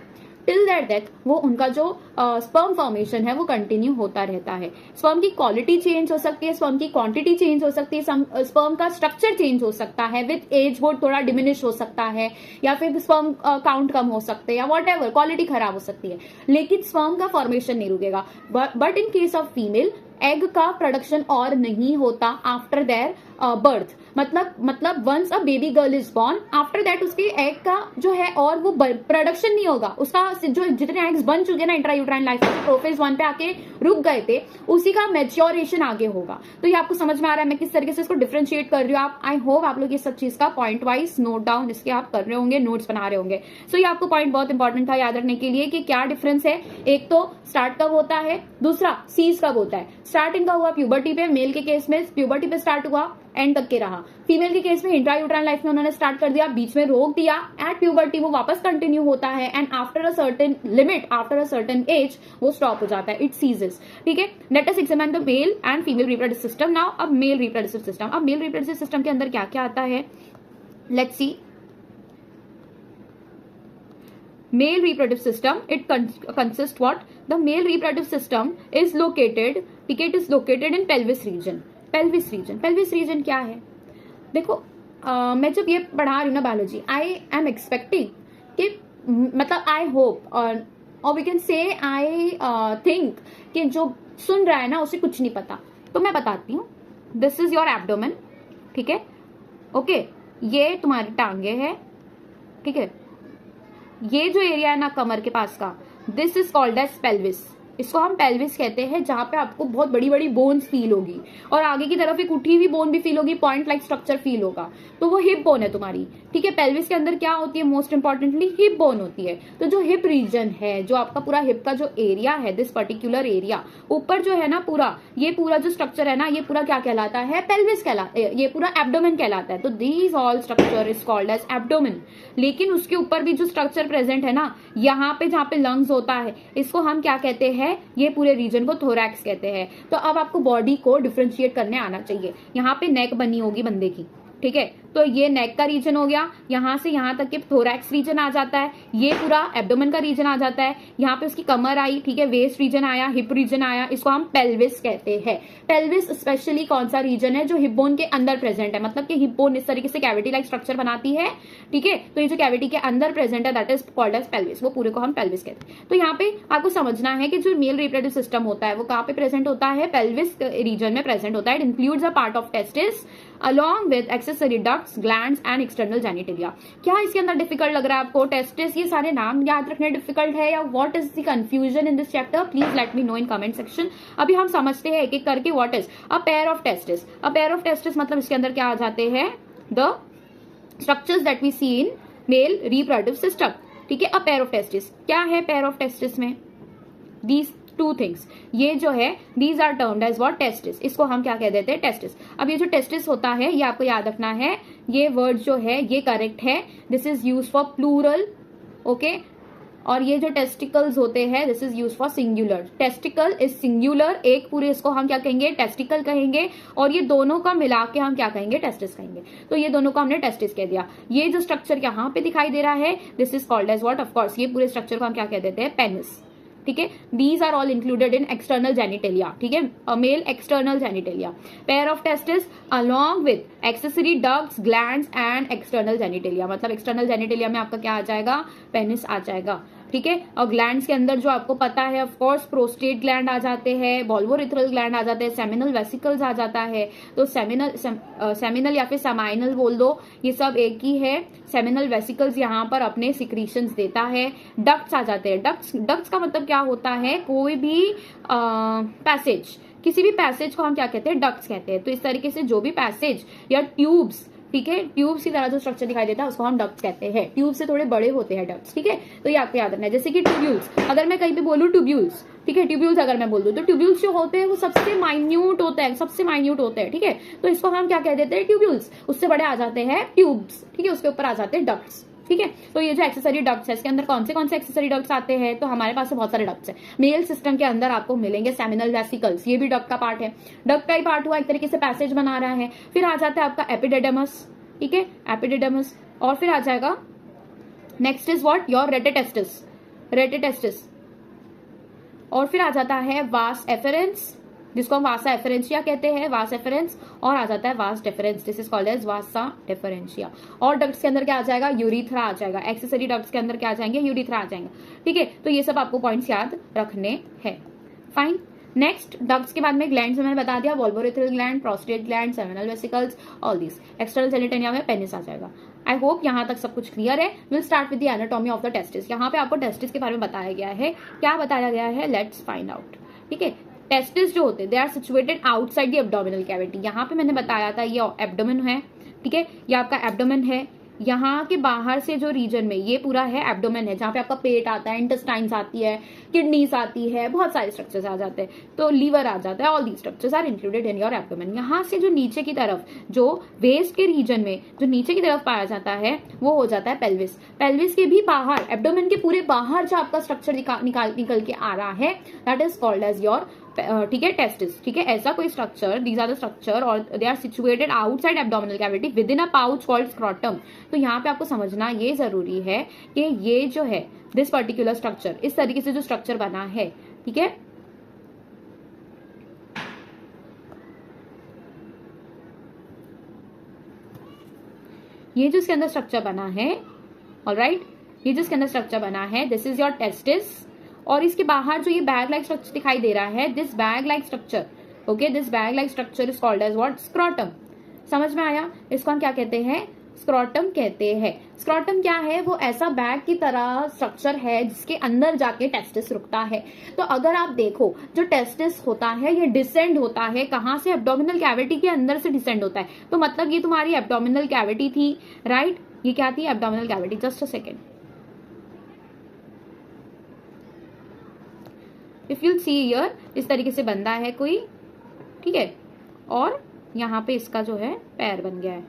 टिल दैट डेथ वो उनका जो स्पर्म फॉर्मेशन है वो कंटिन्यू होता रहता है। स्पर्म की क्वालिटी चेंज हो सकती है, स्पर्म की क्वांटिटी चेंज हो सकती है, स्पर्म का स्ट्रक्चर चेंज हो सकता है, विद एज वो थोड़ा डिमिनिश हो सकता है, या फिर स्पर्म काउंट कम हो सकते हैं, या वॉट एवर, क्वालिटी खराब हो सकती है, लेकिन स्पर्म का फॉर्मेशन नहीं रुकेगा। But in case of female, egg का प्रोडक्शन और नहीं होता आफ्टर देयर बर्थ। मतलब once a baby girl is born, after that उसके एग का जो है और वो प्रोडक्शन नहीं होगा। उसका जो जितने एग्स बन चुके ना इंट्रायूट्राइन लाइफ में, प्रोफेज 1 पे आके रुक गए थे, उसी का मैच्योरेशन आगे होगा। तो ये आपको समझ में आ रहा है मैं किस तरीके से इसको डिफरेंशिएट कर रही हूँ। आप आई होप आप लोग ये सब चीज का पॉइंट वाइज नोट डाउन इसके आप कर रहे होंगे, नोट्स बना रहे होंगे। सो ये आपको पॉइंट बहुत इंपॉर्टेंट था याद रखने के लिए कि क्या डिफरेंस है। एक तो स्टार्ट कब होता है, दूसरा सीज कब होता है। स्टार्ट इनका हुआ प्यूबर्टी पे, मेल के केस में प्यूबर्टी पे स्टार्ट हुआ, एंड तक के रहा। फीमेल के केस में इंट्रायूट्राइन लाइफ में उन्होंने स्टार्ट कर दिया, बीच में रोक दिया, एट प्यूबर्टी वो वापस कंटिन्यू होता है, and after a certain limit, after a certain age वो स्टॉप हो जाता है, इट सीजेस। ठीक है, let us examine the mail and female reproductive system now. अब मेल रिप्रोडक्टिव सिस्टम, अब मेल रिप्रोडक्टिव सिस्टम के अंदर क्या क्या आता है, let's see. Male reproductive system, it consists what? The male reproductive system is located, it is located in pelvis region. Pelvis region, pelvis region क्या है? देखो मैं जब ये पढ़ा रही हूँ ना बायोलॉजी, आई एम एक्सपेक्टिंग कि मतलब आई होप और we can say I think कि जो सुन रहा है ना उसे कुछ नहीं पता, तो मैं बताती हूँ। दिस इज योर एब्डोमेन, ठीक है, ओके, ये तुम्हारी टांगे है, ठीक है, ये जो एरिया है ना कमर के पास का, this is called as pelvis. इसको हम पेल्विस कहते हैं, जहां पे आपको बहुत बड़ी बड़ी बोन्स फील होगी और आगे की तरफ एक उठी हुई बोन भी फील होगी, पॉइंट लाइक स्ट्रक्चर फील होगा, तो वो हिप बोन है तुम्हारी। ठीक है, पेल्विस के अंदर क्या होती है, मोस्ट इंपॉर्टेंटली हिप बोन होती है। तो जो हिप रीजन है, जो आपका पूरा हिप का जो एरिया है, दिस पर्टिकुलर एरिया, ऊपर जो है ना पूरा, ये पूरा जो स्ट्रक्चर है ना, ये पूरा क्या कहलाता है, पेल्विस कहलाता है, ये पूरा एब्डोमेन कहलाता है। तो these all structure is called as abdomen. लेकिन उसके ऊपर भी जो स्ट्रक्चर प्रेजेंट है ना, यहाँ पे जहाँ पे लंग्स होता है, इसको हम क्या कहते हैं, ये पूरे रीजन को थोरैक्स कहते हैं। तो अब आपको बॉडी को डिफरेंशिएट करने आना चाहिए। यहाँ पे नेक बनी होगी बंदे की, ठीक है, तो ये नेक का रीजन हो गया, यहां से यहां तक के थोरैक्स रीजन आ जाता है, ये पूरा एब्डोमेन का रीजन आ जाता है, यहाँ पे उसकी कमर आई, ठीक है, वेस्ट रीजन आया, हिप रीजन आया, इसको हम पेल्विस कहते हैं। पेल्विस स्पेशली कौन सा रीजन है, जो हिप बोन के अंदर प्रेजेंट है, मतलब कि हिप बोन इस तरीके से कैविटी लाइक स्ट्रक्चर बनाती है, ठीक है, तो ये जो कैविटी के अंदर प्रेजेंट है that is called as pelvis, वो पूरे को हम पेल्विस कहते हैं। तो यहाँ पे आपको समझना है कि जो मेल रिप्रोडक्टिव सिस्टम होता है वो कहाँ पे प्रेजेंट होता है, पेल्विस रीजन में प्रेजेंट होता है। It includes a part of testis along with accessory ducts, glands and external genitalia। क्या इसके अंदर डिफिकल्ट लग रहा है आपको, टेस्टिस, ये सारे नाम याद रखने डिफिकल्ट है, या what is the confusion in this chapter, please let me know in comment section. अभी हम समझते हैं एक एक करके what is a pair of testis. A pair of testis मतलब इसके अंदर क्या आ जाते हैं, the structures that we see in male reproductive system. ठीक है, अ पेयर ऑफ टेस्टिस क्या है, पेयर ऑफ टेस्टिस में दीज टू थिंग्स, ये जो है these are termed as what, testis, इसको हम क्या कह देते हैं, टेस्टिस। अब ये जो टेस्टिस होता है ये आपको याद रखना है, ये वर्ड जो है ये करेक्ट है, this is use for plural, okay, और ये जो टेस्टिकल्स होते हैं this is use for singular, testicle is singular, एक पूरे इसको हम क्या कहेंगे टेस्टिकल कहेंगे, और ये दोनों का मिला के हम क्या कहेंगे टेस्टिस कहेंगे। तो ये दोनों का हमने टेस्टिस कह दिया। ये जो स्ट्रक्चर यहाँ पे दिखाई दे रहा है this is called as what, of course ये पूरे स्ट्रक्चर को हम क्या कह देते हैं पेनिस, ठीक है। These are all included in external genitalia, ठीक है, male external genitalia, pair of testis along with accessory ducts glands and external genitalia, मतलब एक्सटर्नल जेनिटेलिया में आपका क्या आ जाएगा पेनिस आ जाएगा, ठीक है। और ग्लैंड्स के अंदर जो आपको पता है ऑफ कोर्स प्रोस्टेट ग्लैंड आ जाते हैं, बोल्वोरिथ्रल ग्लैंड आ जाते हैं, सेमिनल वेसिकल्स आ जाता है। तो सेमिनल या फिर सेमाइनल बोल दो, ये सब एक ही है। सेमिनल वेसिकल्स यहाँ पर अपने सिक्रीशंस देता है। डक्ट्स आ जाते हैं, डक्ट्स का मतलब क्या होता है कोई भी पैसेज, किसी भी पैसेज को हम क्या कहते हैं डक्ट्स कहते हैं। तो इस तरीके से जो भी पैसेज या ट्यूब्स, ठीक है, ट्यूब्स की तरह जो स्ट्रक्चर दिखाई देता है उसको हम डक्ट्स कहते हैं। ट्यूब से थोड़े बड़े होते हैं डक्ट्स, ठीक है। तो ये आपको याद रखना है। जैसे कि ट्यूब्यूल्स, अगर मैं कहीं पे बोलूं ट्यूब्यूल्स, ठीक है, ट्यूब्यूल्स अगर मैं बोल दूं तो ट्यूब्यूल्स जो होते हैं वो सबसे माइन्यूट होते हैं, सबसे माइन्यूट होते हैं, ठीक है। तो इसको हम क्या कह देते हैं ट्यूब्यूल्स। उससे बड़े आ जाते हैं ट्यूब्स, ठीक है, उसके ऊपर आ जाते हैं डक्ट्स, ठीक है। तो ये जो एक्सेसरी डक्ट्स है इसके अंदर कौन से एक्सेसरी डक्ट्स आते हैं, तो हमारे पास बहुत सारे डक्ट्स हैं। मेल सिस्टम के अंदर आपको मिलेंगे सेमिनल वेसिकल्स, ये भी डक्ट का पार्ट है, डक्ट का ही पार्ट हुआ, एक तरीके से पैसेज बना रहा है। फिर आ जाता है आपका एपिडिडमस, ठीक है, एपिडिडमस, और फिर आ जाएगा next is what your rete testis, और फिर आ जाता है वास एफेरेंस, जिसको हम वासा एफरेंशिया कहते हैं, वास एफरेंस, और आ जाता है vas deferens, this is called as vasa deferentia. और डक्ट्स के अंदर क्या आ जाएगा यूरिथ्रा आ जाएगा, एक्सेसरी डक्ट्स के अंदर क्या आ जाएंगे यूरिथ्रा आ जाएंगे, ठीक है। तो ये सब आपको पॉइंट्स याद रखने हैं, फाइन। नेक्स्ट डक्ट्स के बाद में ग्लैंड्स मैंने बता दिया, bulbourethral gland, prostate gland, seminal vesicles, all this. External genitalia में पेनिस आ जाएगा। आई होप यहाँ तक सब कुछ क्लियर है। Will start with the anatomy of the testis. यहाँ पे आपको टेस्टिस के बारे में बताया गया है, क्या बताया गया है, लेट्स फाइंड आउट, ठीक है। टेस्टिस जो होते हैं they are situated outside the abdominal cavity. यहाँ पे मैंने बताया था ये एब्डोमेन है, ठीक है, ये आपका एब्डोमेन है। यहाँ के बाहर से जो रीजन में ये पूरा है एब्डोमेन है, जहाँ पे आपका पेट आता है, इंटेस्टाइन्स आती है, किडनीज आती है, बहुत सारे स्ट्रक्चर्स आ जाते हैं, तो लीवर आ जाता है, all the structures are included in your abdomen. यहाँ से जो नीचे की तरफ, जो वेस्ट के रीजन में जो नीचे की तरफ पाया जाता है वो हो जाता है पेल्विस। पेल्विस के भी बाहर, एब्डोमेन के पूरे बाहर जो आपका स्ट्रक्चर निकल के आ रहा है that is called as your, ठीक है, टेस्टिस, ठीक है। ऐसा कोई structure, these are the structure और they are situated outside abdominal cavity within a pouch called scrotum. तो यहाँ पे आपको समझना ये जरूरी है कि ये जो है दिस पर्टिकुलर स्ट्रक्चर, इस तरीके से जो स्ट्रक्चर बना है, ठीक है, ये जो इसके अंदर स्ट्रक्चर बना है, ऑलराइट, ये जो इसके अंदर स्ट्रक्चर बना है दिस इज योर टेस्टिस। और इसके बाहर जो ये बैग लाइक स्ट्रक्चर दिखाई दे रहा है, this bag like structure, okay, this bag like structure is called as what, scrotum. समझ में आया? इसको हम क्या कहते हैं, स्क्रॉटम कहते हैं। स्क्रॉटम क्या है, वो ऐसा बैग की तरह स्ट्रक्चर है जिसके अंदर जाके टेस्टिस रुकता है। तो अगर आप देखो जो टेस्टिस होता है ये डिसेंड होता है कहाँ से, एब्डोमिनल कैविटी के अंदर से डिसेंड होता है। तो मतलब ये तुम्हारी एब्डोमिनल कैविटी थी, राइट, ये क्या थी, abdominal cavity. Just a second, if you see here, इस तरीके से बंदा है कोई, ठीक है, और यहाँ पे इसका जो है पैर बन गया है,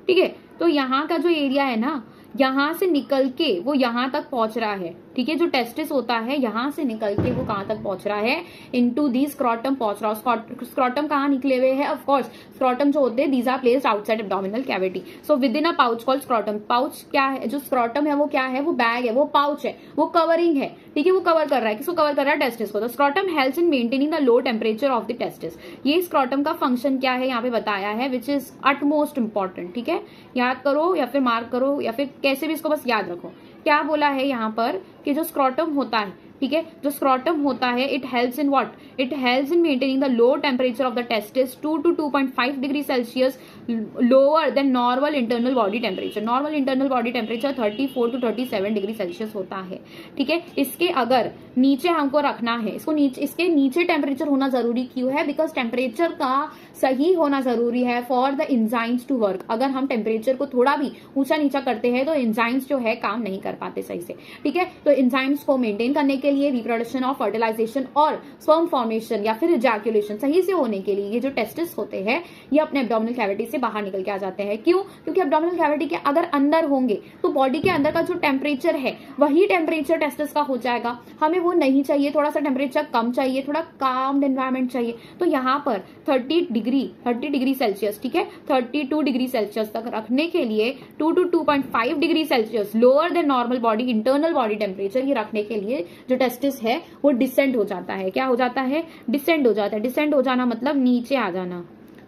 ठीक है। तो यहाँ का जो एरिया है ना, यहाँ से निकल के वो यहाँ तक पहुंच रहा है, ठीक है। जो टेस्टिस होता है यहाँ से निकल के वो कहाँ तक पहुंच रहा है, इनटू दी स्क्रॉटम पहुंच रहा है। स्क्रॉटम कहाँ निकले हुए हैं, ऑफ कोर्स स्क्रॉटम जो होते हैं these are placed outside abdominal cavity, so within a pouch called scrotum. Pouch क्या है, जो स्क्रॉटम है वो क्या है, वो बैग है, वो पाउच है, वो कवरिंग है, ठीक है, वो कवर कर रहा है, किसको कवर कर रहा है, टेस्टिस को। तो scrotum helps in maintaining the low temperature of the testis. ये स्क्रॉटम का फंक्शन क्या है यहाँ पे बताया है, विच इज अटमोस्ट इंपॉर्टेंट, ठीक है। याद करो या फिर मार्क करो या फिर कैसे भी इसको बस याद रखो। क्या बोला है यहाँ पर कि जो स्क्रॉटम होता है, ठीक है, जो स्क्रॉटम होता है it helps in what, it helps in maintaining the low temperature of the testis 2 to 2.5 degree Celsius lower than normal internal body temperature. Normal internal body temperature 34 to 37 degree Celsius होता है, ठीक है। इसके अगर नीचे हमको रखना है, इसको नीचे, इसके नीचे टेम्परेचर होना जरूरी क्यों है, बिकॉज टेम्परेचर का सही होना जरूरी है for the enzymes to work. अगर हम टेम्परेचर को थोड़ा भी ऊंचा नीचा करते हैं तो एंजाइम्स जो है काम नहीं कर पाते सही से, ठीक है। तो एंजाइम्स को मेंटेन करने के के लिए, रिप्रोडक्शन और फर्टिलाइजेशन और स्पर्म फॉर्मेशन या फिर इजैक्यूलेशन सही से होने के लिए ये जो टेस्टिस होते हैं ये अपने एब्डोमिनल कैविटी से बाहर निकल के आ जाते हैं। क्यों? क्योंकि एब्डोमिनल कैविटी के अगर अंदर होंगे तो बॉडी के अंदर का जो टेम्परेचर है वही टेम्परेचर टेस्टिस का हो जाएगा। हमें वो नहीं चाहिए, थोड़ा सा टेम्परेचर कम चाहिए, थोड़ा काम एनवायरमेंट चाहिए। तो यहाँ पर 30 डिग्री सेल्सियस, ठीक है, 32 डिग्री सेल्सियस तक रखने के लिए 2 to 2.5 degree Celsius lower than normal body internal body temperature ये रखने के लिए जो टेस्टिस है वो डिसेंड हो जाता है। क्या हो जाता है? डिसेंड हो जाता है। डिसेंड हो जाना मतलब नीचे आ जाना।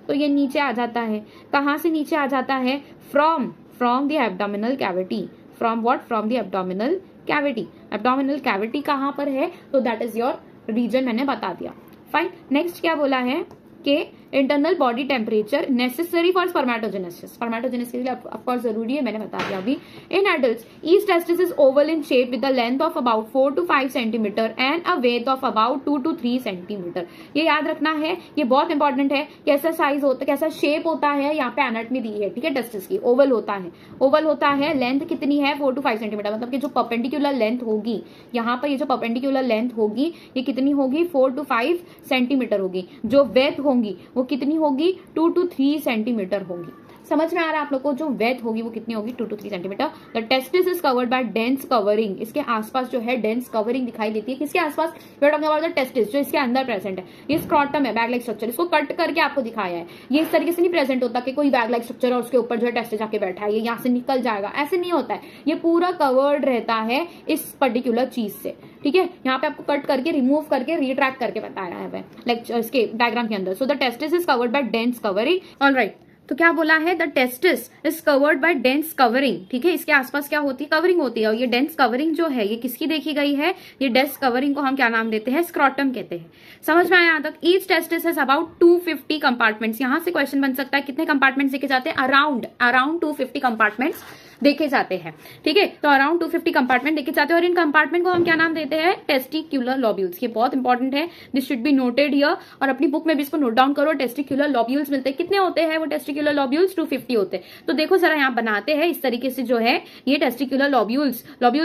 तो ये नीचे आ जाता है। कहाँ से नीचे आ जाता है? From the abdominal cavity. From what? From the abdominal cavity. Abdominal cavity कहाँ पर है? तो दैट इज योर रीजन, मैंने बता दिया। फाइन। नेक्स्ट क्या बोला है कि internal body temperature necessary for spermatogenesis. Spermatogenesis के लिए ऑफकोर्स जरूरी है, मैंने बता दिया अभी। In adults each testis is oval in shape with the length of about 4 to 5 centimetre and a width of about 2 to 3 centimetre. ये याद रखना है, ये बहुत इंपॉर्टेंट है। कैसा साइज होता है, कैसा शेप होता है, यहाँ पे एनाटॉमी दी है, ठीक है, टेस्टिस की। ओवल होता है, ओवल होता है। लेंथ कितनी है? 4 to 5 सेंटीमीटर। मतलब कि जो परपेंडिकुलर लेंथ होगी यहाँ पर, ये जो परपेंडिकुलर लेंथ होगी ये कितनी होगी? 4 to 5 सेंटीमीटर होगी। जो वेथ होगी वो कितनी होगी? 2 to 3 सेंटीमीटर होगी। समझ में आ रहा है आप लोग को? जो वेथ होगी वो कितनी होगी? 2 to 3 centimetre. The testis is covered bye dense covering. इसके आसपास जो है डेंस कवरिंग दिखाई देती है। किसके आसपास? We are talking about the testis, जो इसके अंदर प्रेजेंट है। ये स्क्रॉटम है, बैग लाइक स्ट्रक्चर। इसको कट करके आपको दिखाया है। ये इस तरीके से नहीं प्रेजेंट होता कि कोई बैग लाइक स्ट्रक्चर और उसके ऊपर जो है टेस्टिस जाके बैठा है, ये यहाँ से निकल जाएगा, ऐसे नहीं होता है। ये पूरा कवर्ड रहता है इस पर्टिकुलर चीज से, ठीक है। यहाँ पे आपको कट करके, रिमूव करके, रिट्रैक्ट करके बताया है लाइक इसके डायग्राम के अंदर। So the testis is covered bye dense covering. Alright, तो क्या बोला है? The testis is covered bye dense covering, ठीक है। इसके आसपास क्या होती है? कवरिंग होती है। और ये डेंस कवरिंग जो है ये किसकी देखी गई है? ये डेंस कवरिंग को हम क्या नाम देते हैं? स्क्रॉटम कहते हैं। समझ में आया यहाँ तक? Each testis has about 250 compartments. यहाँ से क्वेश्चन बन सकता है कितने कंपार्टमेंट्स देखे जाते हैं? अराउंड 250 कंपार्टमेंट्स देखे जाते हैं, ठीक है। तो अराउंड 250 कंपार्टमेंट देखे जाते हैं। और इन कंपार्टमेंट को हम क्या नाम देते हैं? टेस्टिक्युलर लॉब्यूल्स। ये बहुत इंपॉर्टेंट है, this should be noted here. और अपनी बुक में भी इसको नोट डाउन करो। टेस्टिक्युलर लॉब्यूल्स मिलते हैं। कितने होते हैं वो टेस्टिक्युलर लॉब्यूल्स? 250 होते हैं। तो देखो जरा यहाँ बनाते हैं इस तरीके से जो है ये टेस्टिक्युलर लॉब्यूल्स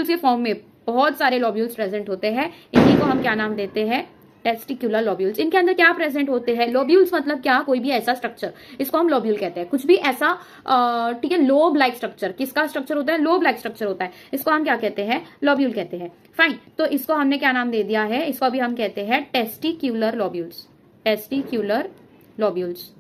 के फॉर्म में बहुत सारे लॉब्यूल्स प्रेजेंट होते हैं। इन्हीं को हम क्या नाम देते हैं? टेस्टिक्युलर लॉब्यूल्स। इनके अंदर क्या प्रेजेंट होते हैं? लॉब्यूल्स मतलब क्या? कोई भी ऐसा स्ट्रक्चर, इसको हम लॉब्यूल कहते हैं। कुछ भी ऐसा, ठीक है, लोब लाइक स्ट्रक्चर। किसका स्ट्रक्चर होता है? लोब लाइक स्ट्रक्चर होता है। इसको हम क्या कहते हैं? लॉब्यूल कहते हैं। फाइन। तो इसको हमने क्या नाम दे दिया है? इसको अभी हम कहते हैं टेस्टिक्युलर लॉब्यूल्स। टेस्टिक्युलर लॉब्यूल्स।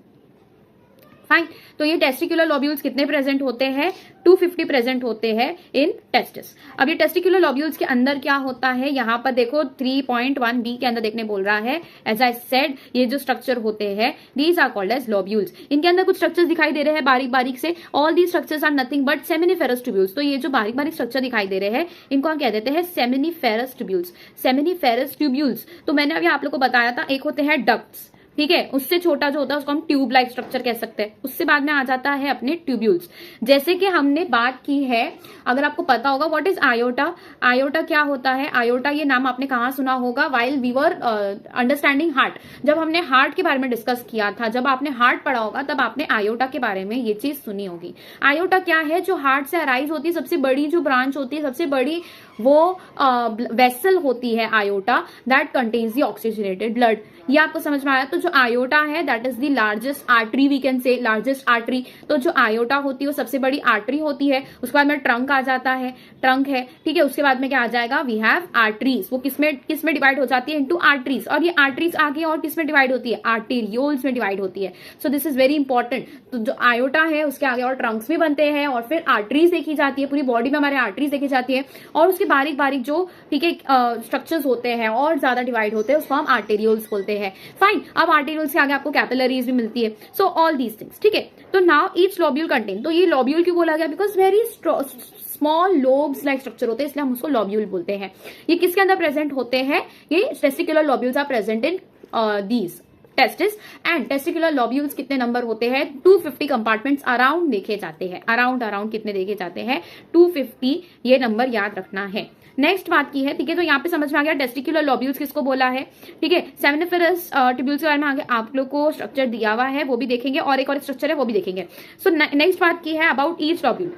फाइन। तो ये टेस्टिक्युलर लॉब्यूल्स कितने प्रेजेंट होते हैं? 250 प्रेजेंट होते हैं इन टेस्टिस। अब ये टेस्टिक्युलर लॉब्यूल्स के अंदर क्या होता है? यहाँ पर देखो 3.1b के अंदर देखने बोल रहा है। एज आई सेड, ये जो स्ट्रक्चर होते हैं दीज आर कॉल्ड एज लॉब्यूल्स। इनके अंदर कुछ स्ट्रक्चर्स दिखाई दे रहे हैं बारीक बारीक से। All these structures are nothing but seminiferous tubules. तो ये जो बारीक बारीक स्ट्रक्चर दिखाई दे रहे हैं इनको हम कह देते हैं सेमिनिफेरस ट्यूब्यूल्स। सेमिनिफेरस ट्यूब्यूल्स, तो मैंने अभी आप लोग को बताया था, एक होते हैं डक्ट्स, ठीक है। उससे छोटा जो होता है उसको हम ट्यूब लाइक स्ट्रक्चर कह सकते हैं। उससे बाद में आ जाता है अपने ट्यूब्यूल्स। जैसे कि हमने बात की है, अगर आपको पता होगा व्हाट इज आयोटा। आयोटा क्या होता है? आयोटा ये नाम आपने कहाँ सुना होगा? While we were understanding heart. जब हमने हार्ट के बारे में डिस्कस किया था, जब आपने हार्ट पढ़ा होगा तब आपने आयोटा के बारे में ये चीज सुनी होगी। आयोटा क्या है? जो हार्ट से अराइज होती है, सबसे बड़ी जो ब्रांच होती है, सबसे बड़ी वो वेसल होती है aorta, that contains the oxygenated blood. ये आपको समझ में आया? तो जो आयोटा है that is the largest artery, we can say largest artery. तो जो आयोटा होती है वो सबसे बड़ी आर्टरी होती है। उसके बाद में ट्रंक आ जाता है, ट्रंक है, ठीक है। उसके बाद में क्या आ जाएगा? We have arteries. वो किसमें डिवाइड हो जाती है? Into arteries. और ये आर्टरीज आगे और किसमें डिवाइड होती है? आर्टेरियोल्स में डिवाइड होती है। So this is very important. तो जो आयोटा है उसके आगे और ट्रंक्स भी बनते हैं और फिर आर्टरीज देखी जाती है। पूरी बॉडी में हमारे आर्टरीज देखी जाती है और उसके बारीक बारीक जो, ठीक है, स्ट्रक्चर्स होते हैं और ज्यादा डिवाइड होते हैं उसको हम आर्टेरियोल्स बोलते हैं। फाइन। अब आर्टेरियोल्स के आगे आपको कैपिलरीज भी मिलती है। सो ऑल दीज थिंग्स, ठीक है। तो नाउ ईच लॉब्यूल कंटेन, तो ये लॉब्यूल क्यों बोला गया? Because very small lobes like structure होते हैं, इसलिए हम उसको लॉब्यूल बोलते हैं। ये किसके अंदर प्रेजेंट होते हैं? ये testicular lobules are present in these testis. And testicular lobules कितने नंबर होते हैं? 250 कंपार्टमेंट्स अराउंड देखे जाते हैं। अराउंड कितने देखे जाते हैं? 250। ये नंबर याद रखना है। नेक्स्ट बात की है, ठीक है। तो यहाँ पे समझ में आ गया टेस्टिकुलर लॉब्यूल्स किसको बोला है, ठीक है। सेमिनिफेरस ट्यूब्यूल्स के बारे में आगे आप लोग को स्ट्रक्चर दिया हुआ है, वो भी देखेंगे और एक और स्ट्रक्चर है वो भी देखेंगे। सो नेक्स्ट बात की है about each lobule.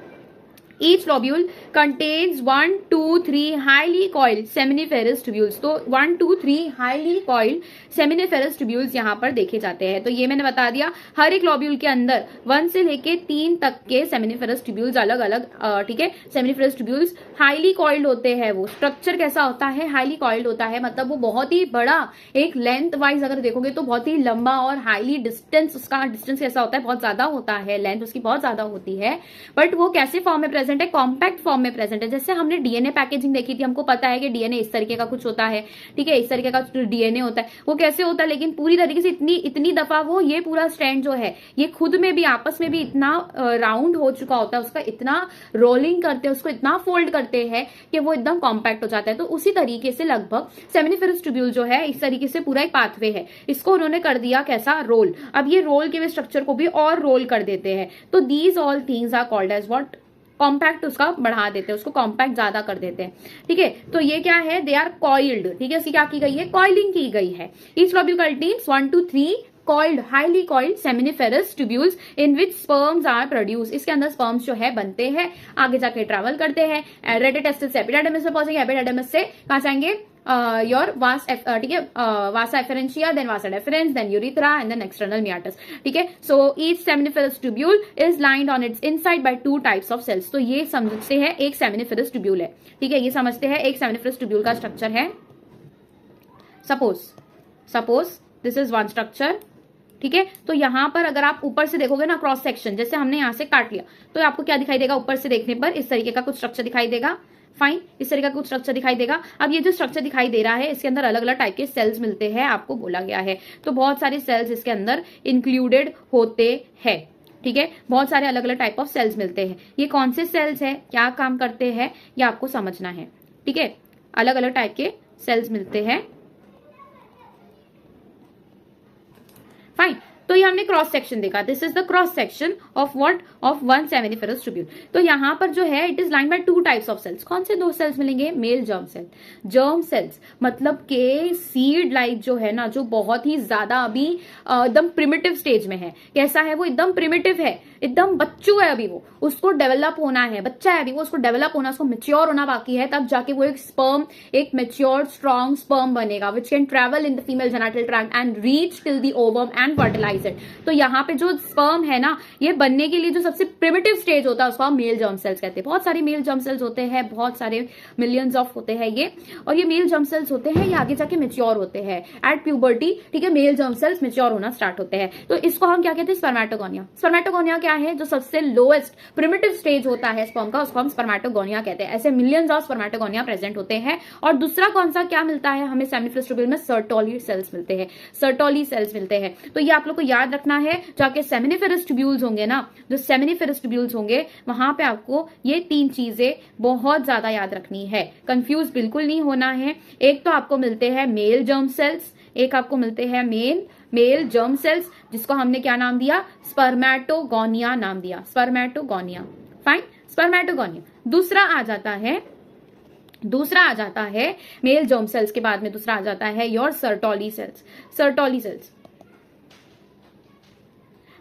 Each lobule contains 1, 2, 3 highly coiled seminiferous tubules. तो 1, 2, 3 highly coiled seminiferous tubules यहाँ पर देखे जाते हैं. तो ये मैंने बता दिया, हर एक लॉब्यूल के अंदर 1 से लेके 3 तक के seminiferous tubules अलग अलग, ठीक है. seminiferous tubules हाईली कॉइल्ड होते हैं. वो स्ट्रक्चर कैसा होता है? हाईली कॉइल्ड होता है, मतलब वो बहुत ही बड़ा, एक लेंथ वाइज अगर देखोगे तो बहुत ही लंबा और हाईली डिस्टेंस, उसका डिस्टेंस कैसा होता है? बहुत ज्यादा होता है, लेंथ उसकी बहुत ज्यादा होती है. बट वो कैसे फॉर्म में प्रेजेंट है? कॉम्पैक्ट फॉर्म में प्रेजेंट है. जैसे हमने डीएनए पैकेजिंग देखी थी, हमको पता है कि डीएनए इस तरीके का कुछ होता है, ठीक है, इस तरीके का डीएनए होता है. वो कैसे होता है? लेकिन पूरी तरीके से इतनी दफा वो ये पूरा स्ट्रैंड जो है ये खुद में भी, आपस में भी इतना राउंड हो चुका होता है, उसका इतना रोलिंग करते हैं, उसको इतना फोल्ड करते हैं कि वो एकदम कॉम्पैक्ट हो जाता है. तो उसी तरीके से लगभग सेमिनिफेरस ट्यूब्यूल जो है इस तरीके से पूरा एक पाथवे है, इसको उन्होंने कर दिया कैसा? रोल. अब ये रोल के स्ट्रक्चर को भी और रोल कर देते हैं. तो these all things are called as what? Compact. उसका बढ़ा देते हैं, उसको कॉम्पैक्ट ज्यादा कर देते हैं, ठीक है. तो ये क्या है? दे आर कॉइल्ड, ठीक है. इसकी क्या की गई है? कॉइलिंग की गई है. Each lobule contains 1 to 3 coiled, highly coiled seminiferous tubules in which sperms are produced. इसके अंदर स्पर्म्स जो है बनते हैं, आगे जाके ट्रैवल करते हैं, रेटिटेस्टिस से एपिडाइडमिस में पहुंचेंगे, एपिडाइडमिस से कहां जाएंगे? योर वास, ठीक है, vasa efferentia, then vasa deferens, then urethra and then external meatus, ठीक है. So each seminiferous tubule is lined on its inside by 2 types of cells. तो ये समझते हैं एक सेमिनिफेरस ट्यूब्यूल है, ठीक है. ये समझते हैं एक सेमिनिफेरस ट्यूब्यूल का स्ट्रक्चर है. Suppose this is one structure, ठीक है. तो यहां पर अगर आप ऊपर से देखोगे ना, क्रॉस सेक्शन, जैसे हमने यहां से काट लिया, तो आपको क्या दिखाई देगा? ऊपर से देखने पर इस तरीके का कुछ स्ट्रक्चर दिखाई देगा. फाइन, इस तरीके का कुछ स्ट्रक्चर दिखाई देगा. अब ये जो स्ट्रक्चर दिखाई दे रहा है, इसके अंदर अलग अलग टाइप के सेल्स मिलते हैं, आपको बोला गया है. तो बहुत सारे सेल्स इसके अंदर इंक्लूडेड होते हैं, ठीक है. बहुत सारे अलग अलग टाइप ऑफ सेल्स मिलते हैं. ये कौन से सेल्स है, क्या काम करते हैं, ये आपको समझना है, ठीक है. अलग अलग टाइप के सेल्स मिलते हैं. फाइन. तो ये हमने क्रॉस सेक्शन देखा. This is the cross section of what? Of one seminiferous tubule. तो यहां पर जो है it is line by 2 types of cells. कौन से 2 सेल्स मिलेंगे? Male germ cell. Germ cells मतलब के सीड लाइक जो है ना, जो बहुत ही ज्यादा अभी एकदम प्रिमिटिव स्टेज में है. कैसा है वो? एकदम प्रिमिटिव है, एकदम बच्चू है अभी वो, उसको डेवलप होना है, बच्चा है अभी वो, उसको डेवलप होना, उसको मेच्योर होना बाकी है, तब जाके वो एक स्पर्म, एक मेच्योर्ड स्ट्रॉन्ग स्पर्म बनेगा which can travel in the female genital tract and reach till the ovum and fertilize it. तो यहाँ पे जो स्पर्म है ना, ये बनने के लिए जो सबसे प्रिमिटिव स्टेज होता है उसको हम मेल जर्म सेल्स कहते हैं. बहुत सारे मेल जर्म सेल्स होते हैं, बहुत सारे मिलियंस ऑफ होते हैं ये, और ये मेल जर्म सेल्स होते हैं, ये आगे जाके मेच्योर होते हैं एट प्यूबर्टी, ठीक है. मेल जर्म सेल्स मेच्योर होना स्टार्ट होते हैं. तो इसको हम क्या कहते हैं? स्पर्मेटोगोनिया. स्पर्मेटोगोनिया क्या है? जो सबसे लोएस्ट प्रिमिटिव स्टेज होता है स्पर्म का, उसको हम स्पर्मेटोगोनिया कहते हैं. ऐसे मिलियंस ऑफ स्पर्मेटोगोनिया प्रेजेंट होते हैं. और दूसरा कौन सा क्या मिलता है हमें? सेमिनिफेरस ट्यूब्यूल में सर्टोली सेल्स मिलते हैं, सर्टोली सेल्स मिलते हैं. तो ये आप लोग को याद रखना है. जाके सेमिनिफेरस ट्यूब्यूल्स होंगे ना, जो सेमिनिफेरस ट्यूब्यूल्स होंगे वहां पे आपको ये 3 चीजें बहुत ज्यादा याद रखनी है. कंफ्यूज बिल्कुल नहीं होना है. एक तो आपको मिलते हैं मेल जर्म सेल्स, एक आपको मिलते हैं मेल जर्म सेल्स, जिसको हमने क्या नाम दिया? स्पर्मेटोगोनिया नाम दिया, स्पर्मेटोगोनिया. Fine, spermatogonia. दूसरा आ जाता है मेल जर्म सेल्स के बाद में दूसरा आ जाता है your Sertoli cells. Sertoli cells,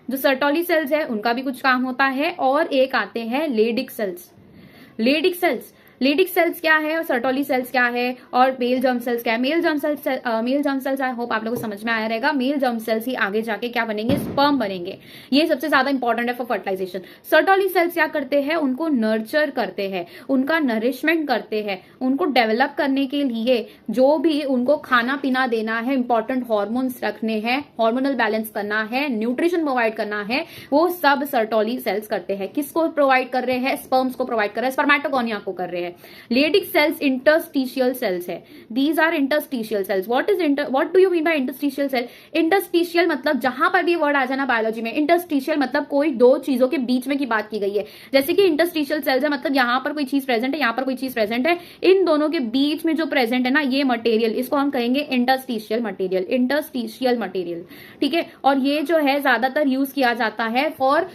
जो सर्टोली सेल्स है उनका भी कुछ काम होता है. और एक आते हैं लेडिक सेल्स. लेडिक सेल्स क्या है और सर्टोली सेल्स क्या है और मेल जर्म सेल्स क्या है? Mail germ sales I hope आप लोगों को समझ में आया रहेगा. मेल जर्म सेल्स ही आगे जाके क्या बनेंगे? स्पर्म बनेंगे. ये सबसे ज्यादा इंपॉर्टेंट है फॉर फर्टिलाइजेशन. सर्टोली सेल्स क्या करते हैं? उनको नर्चर करते हैं, उनका नरिशमेंट करते हैं, उनको डेवलप करने के लिए जो भी उनको खाना पीना देना है, इंपॉर्टेंट हार्मोन्स रखने हैं, हार्मोनल बैलेंस करना है, न्यूट्रिशन प्रोवाइड करना है, वो सब सर्टोली सेल्स करते हैं. किसको प्रोवाइड कर रहे हैं? स्पर्म्स को प्रोवाइड कर रहे हैं, स्पर्मेटोगोनिया को कर रहे हैं. लेडिक सेल्स इंटरस्टिशियल सेल्स है. These are interstitial cells. What do you mean by interstitial cell? Interstitial मतलब जहां पर भी वर्ड आ जाना बायोलॉजी में, इंटरस्टिशियल मतलब कोई 2 चीजों के बीच में की बात की गई है. जैसे कि इंटरस्टिशियल सेल्स है मतलब यहां पर कोई चीज प्रेजेंट है, यहां पर कोई चीज प्रेजेंट है, इन दोनों के बीच में जो प्रेजेंट है ना ये मटेरियल, इसको हम कहेंगे इंटरस्टिशियल मटेरियल. इंटरस्टिशियल मटेरियल, ठीक है. और ये जो है ज्यादातर यूज किया जाता है for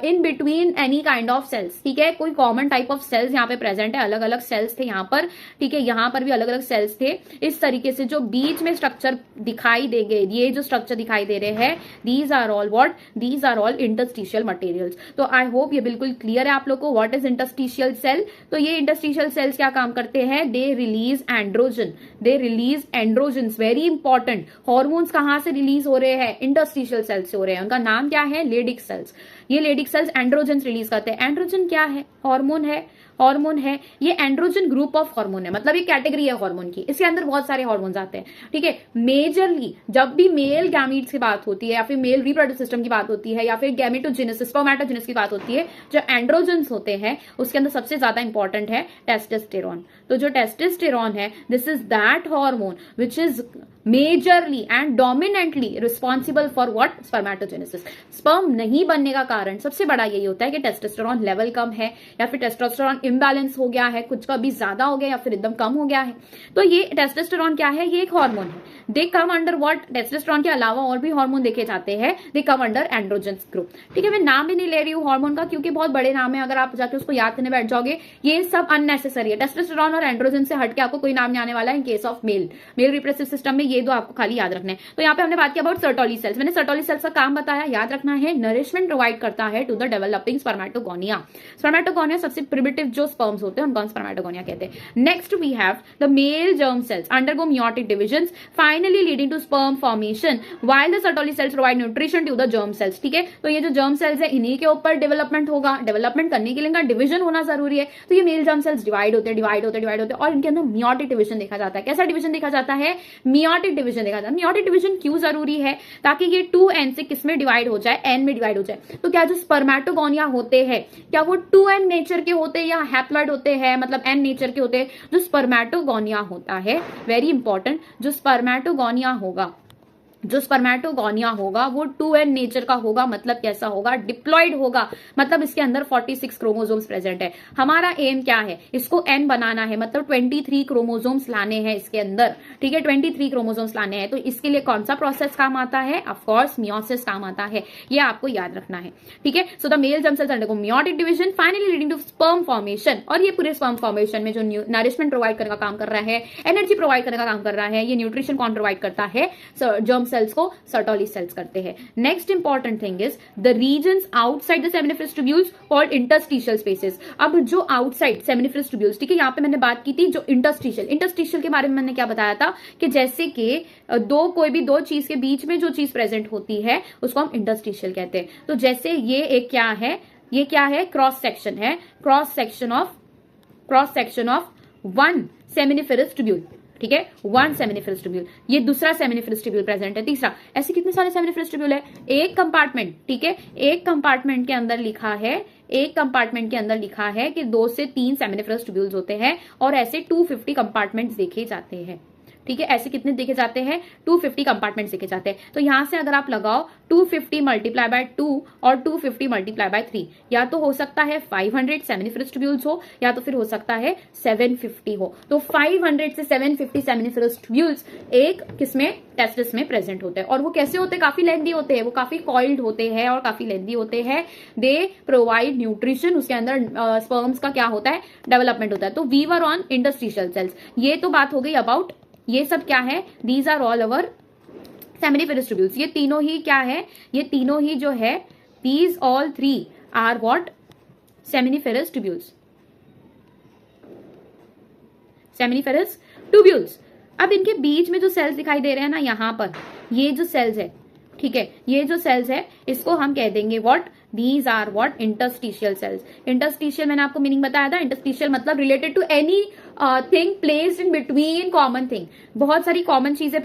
in between any kind of cells, ठीक है. कोई कॉमन टाइप ऑफ सेल्स यहाँ पे प्रेजेंट है, अलग अलग सेल्स थे यहाँ पर, ठीक है, यहाँ पर भी अलग अलग सेल्स थे। इस तरीके से जो बीच में स्ट्रक्चर दिखाई देंगे, ये जो स्ट्रक्चर दिखाई दे रहे हैं, these are all what, these are all interstitial materials. तो आई होप ये बिल्कुल क्लियर है आप लोग को व्हाट इज इंटरस्टिशियल सेल। तो ये इंटरस्टिशियल सेल्स क्या काम करते हैं, they release androgen, they release androgens, very important. Hormones कहां से रिलीज हो रहे हैं, इंटरस्टिशियल सेल्स से हो रहे हैं। उनका नाम क्या है, लेडिक सेल्स। ये लेडिक सेल्स एंड्रोजन रिलीज करते हैं। एंड्रोजन क्या है, हार्मोन है, हार्मोन है। ये एंड्रोजन ग्रुप ऑफ हार्मोन है, मतलब ये कैटेगरी है हार्मोन की, इसके अंदर बहुत सारे हार्मोन्स आते हैं, ठीक है। मेजरली जब भी मेल गैमीट्स की बात होती है या फिर मेल रिप्रोडक्टिव सिस्टम की बात होती है या फिर गैमेटोजेनेसिस स्पर्मेटोजेनेसिस की बात होती है, जो एंड्रोजन्स होते हैं उसके अंदर सबसे ज्यादा इंपॉर्टेंट है टेस्टोस्टेरोन। तो जो टेस्टोस्टेरोन है, this is that hormone which is majorly and dominantly responsible for what, spermatogenesis. Sperm नहीं बनने का कारण सबसे बड़ा यही होता है कि टेस्टोस्टेरोन लेवल कम है या फिर टेस्टोस्टेरोन इम्बैलेंस हो गया है, कुछ का भी ज्यादा हो गया या फिर एकदम कम हो गया है। तो ये टेस्टोस्टेरोन क्या है, ये एक हार्मोन है। दे कम अंडर व्हाट, टेस्टोस्टेरोन के अलावा और भी हार्मोन देखे जाते हैं, दे कम अंडर एंड्रोजन्स ग्रुप, ठीक है। मैं नाम भी नहीं ले रही हूँ हार्मोन का क्योंकि बहुत बड़े नाम है, अगर आप जाके उसको याद करने बैठ जाओगे ये सब अननेसेसरी है। टेस्टोस्टेरोन और एंड्रोजन से हटके आपको कोई नाम नहीं आने वाला है इन case of mail repressive system में। ये दो आपको खाली याद रखना है। तो यहाँ पे हमने बात किया अबाउट सर्टोली सेल्स। मैंने सर्टोली सेल्स का काम बताया, याद रखना है, नरिशमेंट प्रोवाइड करता है to the developing spermatogonia. Spermatogonia सबसे प्रिमिटिव जो स्पर्म्स होते हैं उनको स्पर्मेटोगोनिया कहते हैं। Next we have the male germ cells undergo meiotic division finally leading to sperm formation while the Sertoli cells provide nutrition to the germ cells, ठीक है। तो ये जो जर्म सेल्स है इन्हीं के ऊपर डेवलपमेंट होगा। डेवलपमेंट करने के लिए इनका डिविजन होना जरूरी है। तो ये मेल जर्म सेल्स डिवाइड होते हैं और इनके अंदर मियोटिक डिविजन देखा जाता है। कैसा डिविजन देखा जाता है, मियोटिक डिविजन देखा जाता है। मियोटिक डिविजन क्यों जरूरी है, ताकि ये 2n से किस में डिवाइड हो जाए, n में डिवाइड हो जाए। तो क्या जो स्पर्मेटोगोनिया होते हैं क्या वो 2n नेचर के होते हैं या हैप्लॉइड होते हैं, मतलब n नेचर के होते हैं। जो स्पर्मेटोगोनिया होता है, वेरी इंपॉर्टेंट, जो स्पर्मेटोगोनिया होगा वो 2n नेचर का होगा। मतलब कैसा होगा, डिप्लॉइड होगा, मतलब इसके अंदर 46 क्रोमोसोम्स प्रेजेंट है। हमारा एम क्या है, इसको n बनाना है, मतलब 23 क्रोमोसोम्स लाने हैं इसके अंदर, ठीक है, 23 क्रोमोसोम्स लाने हैं। तो इसके लिए कौन सा प्रोसेस काम आता है, ऑफ कोर्स मियोसिस काम आता है, ये आपको याद रखना है, ठीक है। So the male germ cells undergo meiotic division finally leading to sperm formation. और ये पूरे स्पर्म फॉर्मेशन में जो नरिशमेंट प्रोवाइड करने का काम कर रहा है, एनर्जी प्रोवाइड करने का काम कर रहा है, ये न्यूट्रिशन कौन प्रोवाइड करता है, जर्म सेल्स को सर्टोली सेल्स करते हैं। Next important thing is the regions outside the seminiferous tubules called interstitial spaces. अब जो आउटसाइड सेमिनिफरस ट्यूब्यूल्स, ठीक है, यहाँ पे मैंने बात की थी जो इंटरस्टिशियल के बारे में मैंने क्या बताया था कि जैसे कि कोई भी दो चीज के बीच में जो चीज प्रेजेंट होती है उसको हम इंटरस्टिशियल कहते हैं। तो जैसे ये एक क्या है, ये क्या है, क्रॉस सेक्शन है, cross section of one seminiferous tubule, ठीक है, वन सेमिनिफरस ट्यूब्यूल। ये दूसरा सेमिनिफरस ट्यूब्यूल प्रेजेंट है, तीसरा। ऐसे कितने सारे सेमिनिफरस ट्यूब्यूल है, एक कंपार्टमेंट, ठीक है, एक कंपार्टमेंट के अंदर लिखा है कि 2 से 3 सेमिनिफरस ट्यूब्यूल्स होते हैं और ऐसे 250 कंपार्टमेंट्स देखे जाते हैं, ठीक है। ऐसे कितने देखे जाते हैं, 250 कंपार्टमेंट्स देखे जाते हैं। तो यहां से अगर आप लगाओ 250 मल्टीप्लाई बाय 2 और 250 मल्टीप्लाई बाय 3, या तो हो सकता है 500 सेमिनिफरस ट्यूब्यूल्स हो या तो फिर हो सकता है 750 हो। तो 500 से 750 सेमिनिफरस ट्यूब्यूल्स एक किसमें, टेस्टिस में प्रेजेंट होते हैं। और वो कैसे होते हैं, काफी लेंथी होते हैं, वो काफी कॉइल्ड होते हैं और काफी लेंथी होते हैं। दे प्रोवाइड न्यूट्रिशन, उसके अंदर स्पर्म्स का क्या होता है, डेवलपमेंट होता है। तो we were on interstitial cells. ये तो बात हो गई अबाउट, ये सब क्या है, these are all our seminiferous tubules. ये तीनों ही क्या है, ये तीनों ही जो है, these all 3 are what, seminiferous tubules, seminiferous tubules. अब इनके बीच में जो सेल्स दिखाई दे रहे हैं ना यहाँ पर, ये जो सेल्स है, ठीक है, ये जो सेल्स है इसको हम कह देंगे what, these are what, interstitial cells. Interstitial मैंने आपको मीनिंग बताया था, इंटरस्टिशियल मतलब related to anything placed in between common thing. बहुत सारी कॉमन चीजें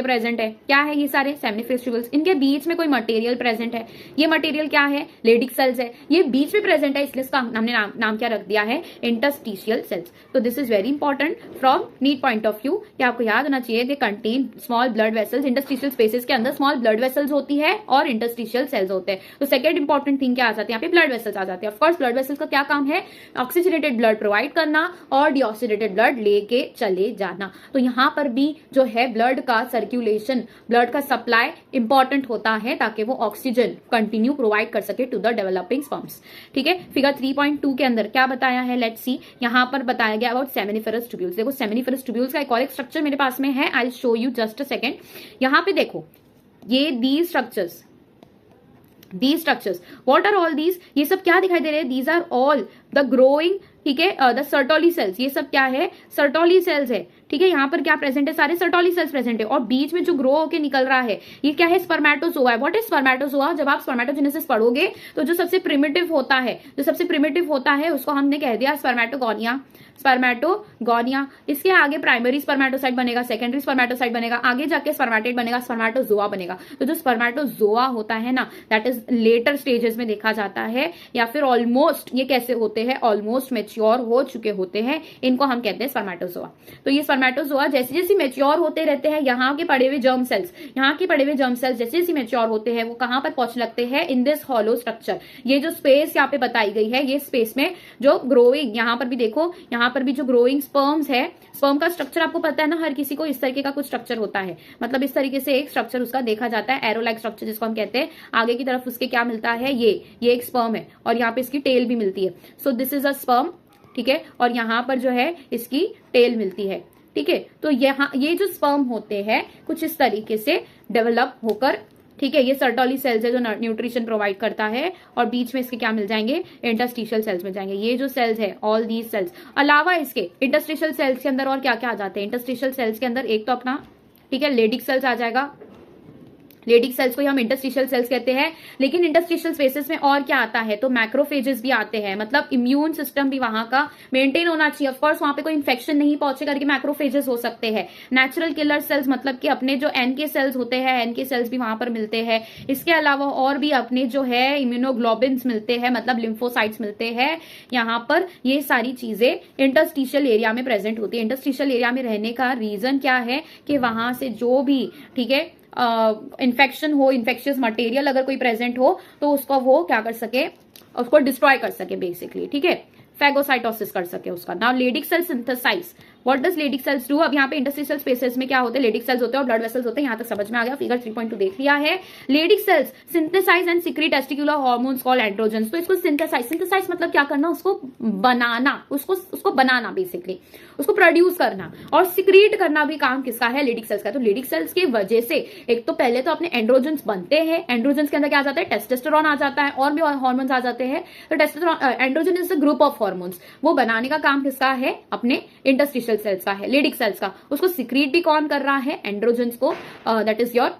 प्रेजेंट है, क्या है ये सारे सेमिनिफरस ट्यूब्यूल्स। इनके बीच में कोई मटेरियल प्रेजेंट है, ये मटेरियल क्या है, लेडिक सेल्स है, ये बीच में प्रेजेंट है, इसलिए इसका हमने नाम क्या रख दिया है, इंटरस्टिशियल सेल्स। तो this is very important from NEET point of view, कि आपको याद होना चाहिए they contain small blood vessels. Interstitial spaces के अंदर स्मॉल ब्लड वेसल्स होती है और इंटरस्टिशियल सेल्स होते हैं। तो सेकंड इंपॉर्टेंट थिंग क्या आ जाती है, यहाँ पे ब्लड वेसल्स आ जाते हैं। ऑफकोर्स ब्लड वेसल्स का क्या काम है, ऑक्सीजनेटेड ब्लड प्रोवाइड करना और डीऑक्सीडेटेड ब्लड लेके चले जाना। तो यहाँ पर भी जो है ब्लड ब्लड का सर्कुलेशन, ब्लड का सप्लाई इंपॉर्टेंट होता है ताकि वो ऑक्सीजन कंटिन्यू प्रोवाइड कर सके टू द डेवलपिंग स्पर्म्स। ठीक है, फिगर 3.2 के अंदर क्या बताया है, लेट्स सी। यहां पर बताया गया अबाउट सेमिनिफेरस ट्यूब्यूल्स। देखो सेमिनिफेरस ट्यूब्यूल्स का एक और एक स्ट्रक्चर मेरे पास में है, I show you just a second. यहां पे देखो ये these structures, what are all these, ये सब क्या दिखाई दे रहे हैं, these are all the growing, ठीक है, द सर्टोली सेल्स। ये सब क्या है, सर्टोली सेल्स है। ठीक है, यहाँ पर क्या प्रेजेंट है, सारे सर्टोली सेल्स प्रेजेंट है, और बीच में जो ग्रो होके निकल रहा है ये क्या है, स्पर्मेटोजोआ है। व्हाट इज स्पर्मेटोजोआ, जब आप स्पर्मेटोजेनेसिस पढ़ोगे तो जो सबसे प्रिमिटिव होता है उसको हमने कह दिया स्पर्मेटोगोनिया। इसके आगे प्राइमरी स्पर्मेटोसाइट बनेगा, सेकेंडरी स्पर्मेटोसाइट बनेगा, आगे जाके स्पर्मेटेड बनेगा, स्पर्मेटोजोआ बनेगा। तो जो स्पर्मेटोजोआ होता है ना, दैट इज लेटर स्टेजेस में देखा जाता है, या फिर ऑलमोस्ट, ये कैसे होते हैं, ऑलमोस्ट मेच्योर हो चुके होते हैं, इनको हम कहते हैं स्पर्मेटोजोआ। तो ये स्पर्मेटोजोआ जैसे जैसे मेच्योर होते रहते हैं, यहाँ के पड़े हुए जर्म सेल्स जैसे जैसे मेच्योर होते हैं वो कहां पर पहुंचने लगते हैं, इन दिस हॉलो स्ट्रक्चर। ये जो स्पेस यहाँ पे बताई गई है, ये स्पेस में जो ग्रोइंग, यहाँ पर भी देखो, यहाँ पर भी जो ग्रोइंग स्पर्म्स है, स्पर्म का स्ट्रक्चर आपको पता है ना, हर किसी को इस तरीके का कुछ स्ट्रक्चर होता है, मतलब इस तरीके से एक स्ट्रक्चर उसका देखा जाता है, एरो लाइक स्ट्रक्चर जिसको हम कहते हैं। आगे की तरफ उसके क्या मिलता है, ये एक स्पर्म है, और यहाँ पे इसकी टेल भी मिलती है। So this is a sperm, ठीक है, और यहाँ पर जो है इसकी टेल मिलती है। ठीक है, तो यहाँ ये जो स्पर्म होते हैं कुछ इस तरीके से डेवलप होकर, ठीक है, ये सर्टोली सेल्स है जो न्यूट्रिशन प्रोवाइड करता है, और बीच में इसके क्या मिल जाएंगे, इंटरस्टिशियल सेल्स मिल जाएंगे। ये जो सेल्स है, ऑल दीज सेल्स, अलावा इसके इंटरस्टिशियल सेल्स के अंदर और क्या क्या आ जाते हैं, इंटरस्टिशियल सेल्स के अंदर एक तो अपना, ठीक है, लेडिक सेल्स आ जाएगा। लेडिक सेल्स को हम इंटरस्टिशियल सेल्स कहते हैं, लेकिन इंटरस्टिशियल स्पेसेस में और क्या आता है, तो मैक्रोफेजेस भी आते हैं, मतलब इम्यून सिस्टम भी वहां का मेंटेन होना चाहिए। ऑफ कोर्स वहां पे कोई इन्फेक्शन नहीं पहुंचे करके मैक्रोफेजेस हो सकते हैं। नेचुरल किलर सेल्स, मतलब कि अपने जो एनके सेल्स होते हैं, एनके सेल्स भी वहां पर मिलते हैं। इसके अलावा और भी अपने जो है इम्यूनोग्लोबिन्स मिलते हैं, मतलब लिम्फोसाइट्स मिलते हैं यहाँ पर। ये सारी चीजें इंटरस्टिशियल एरिया में प्रेजेंट होती है। इंटरस्टिशियल एरिया में रहने का रीजन क्या है कि वहां से जो भी, ठीक है, इन्फेक्शन हो, इन्फेक्शियस मटेरियल अगर कोई प्रेजेंट हो तो उसको वो क्या कर सके, उसको डिस्ट्रॉय कर सके बेसिकली। ठीक है, फैगोसाइटोसिस कर सके उसका। Now Leydig cell synthesize, what does Leydig cells do. अब यहाँ पे इंटरस्टिशियल स्पेसेस में क्या होते हैं, लेडिक सेल्स होते हैं और ब्लड वेसल्स होते हैं। यहाँ तक समझ में आ गया, फिगर 3.2 देख लिया है। Leydig cells synthesize and secrete testicular hormones called androgens. तो इसको सिंथेसाइज मतलब क्या करना, उसको बनाना, उसको बनाना बेसिकली, उसको प्रोड्यूस करना, और सिक्रीट करना भी काम किसका है, लेडिक सेल्स का। तो लेडिक सेल्स की वजह से एक तो पहले तो अपने एंड्रोजन्स बनते हैं, एंड्रोजन्स के अंदर क्या आ जाता है, टेस्टोस्टेरोन आ जाता है, और भी हार्मोन्स आ जाते हैं। तो testosterone, androgen is a group of hormones, वो बनाने का काम किसका है, अपने इंटरस्टिशियल सेल्स का है, लेडिक सेल्स का। उसको सिक्रीट भी कौन कर रहा है, एंड्रोजन्स को, that is your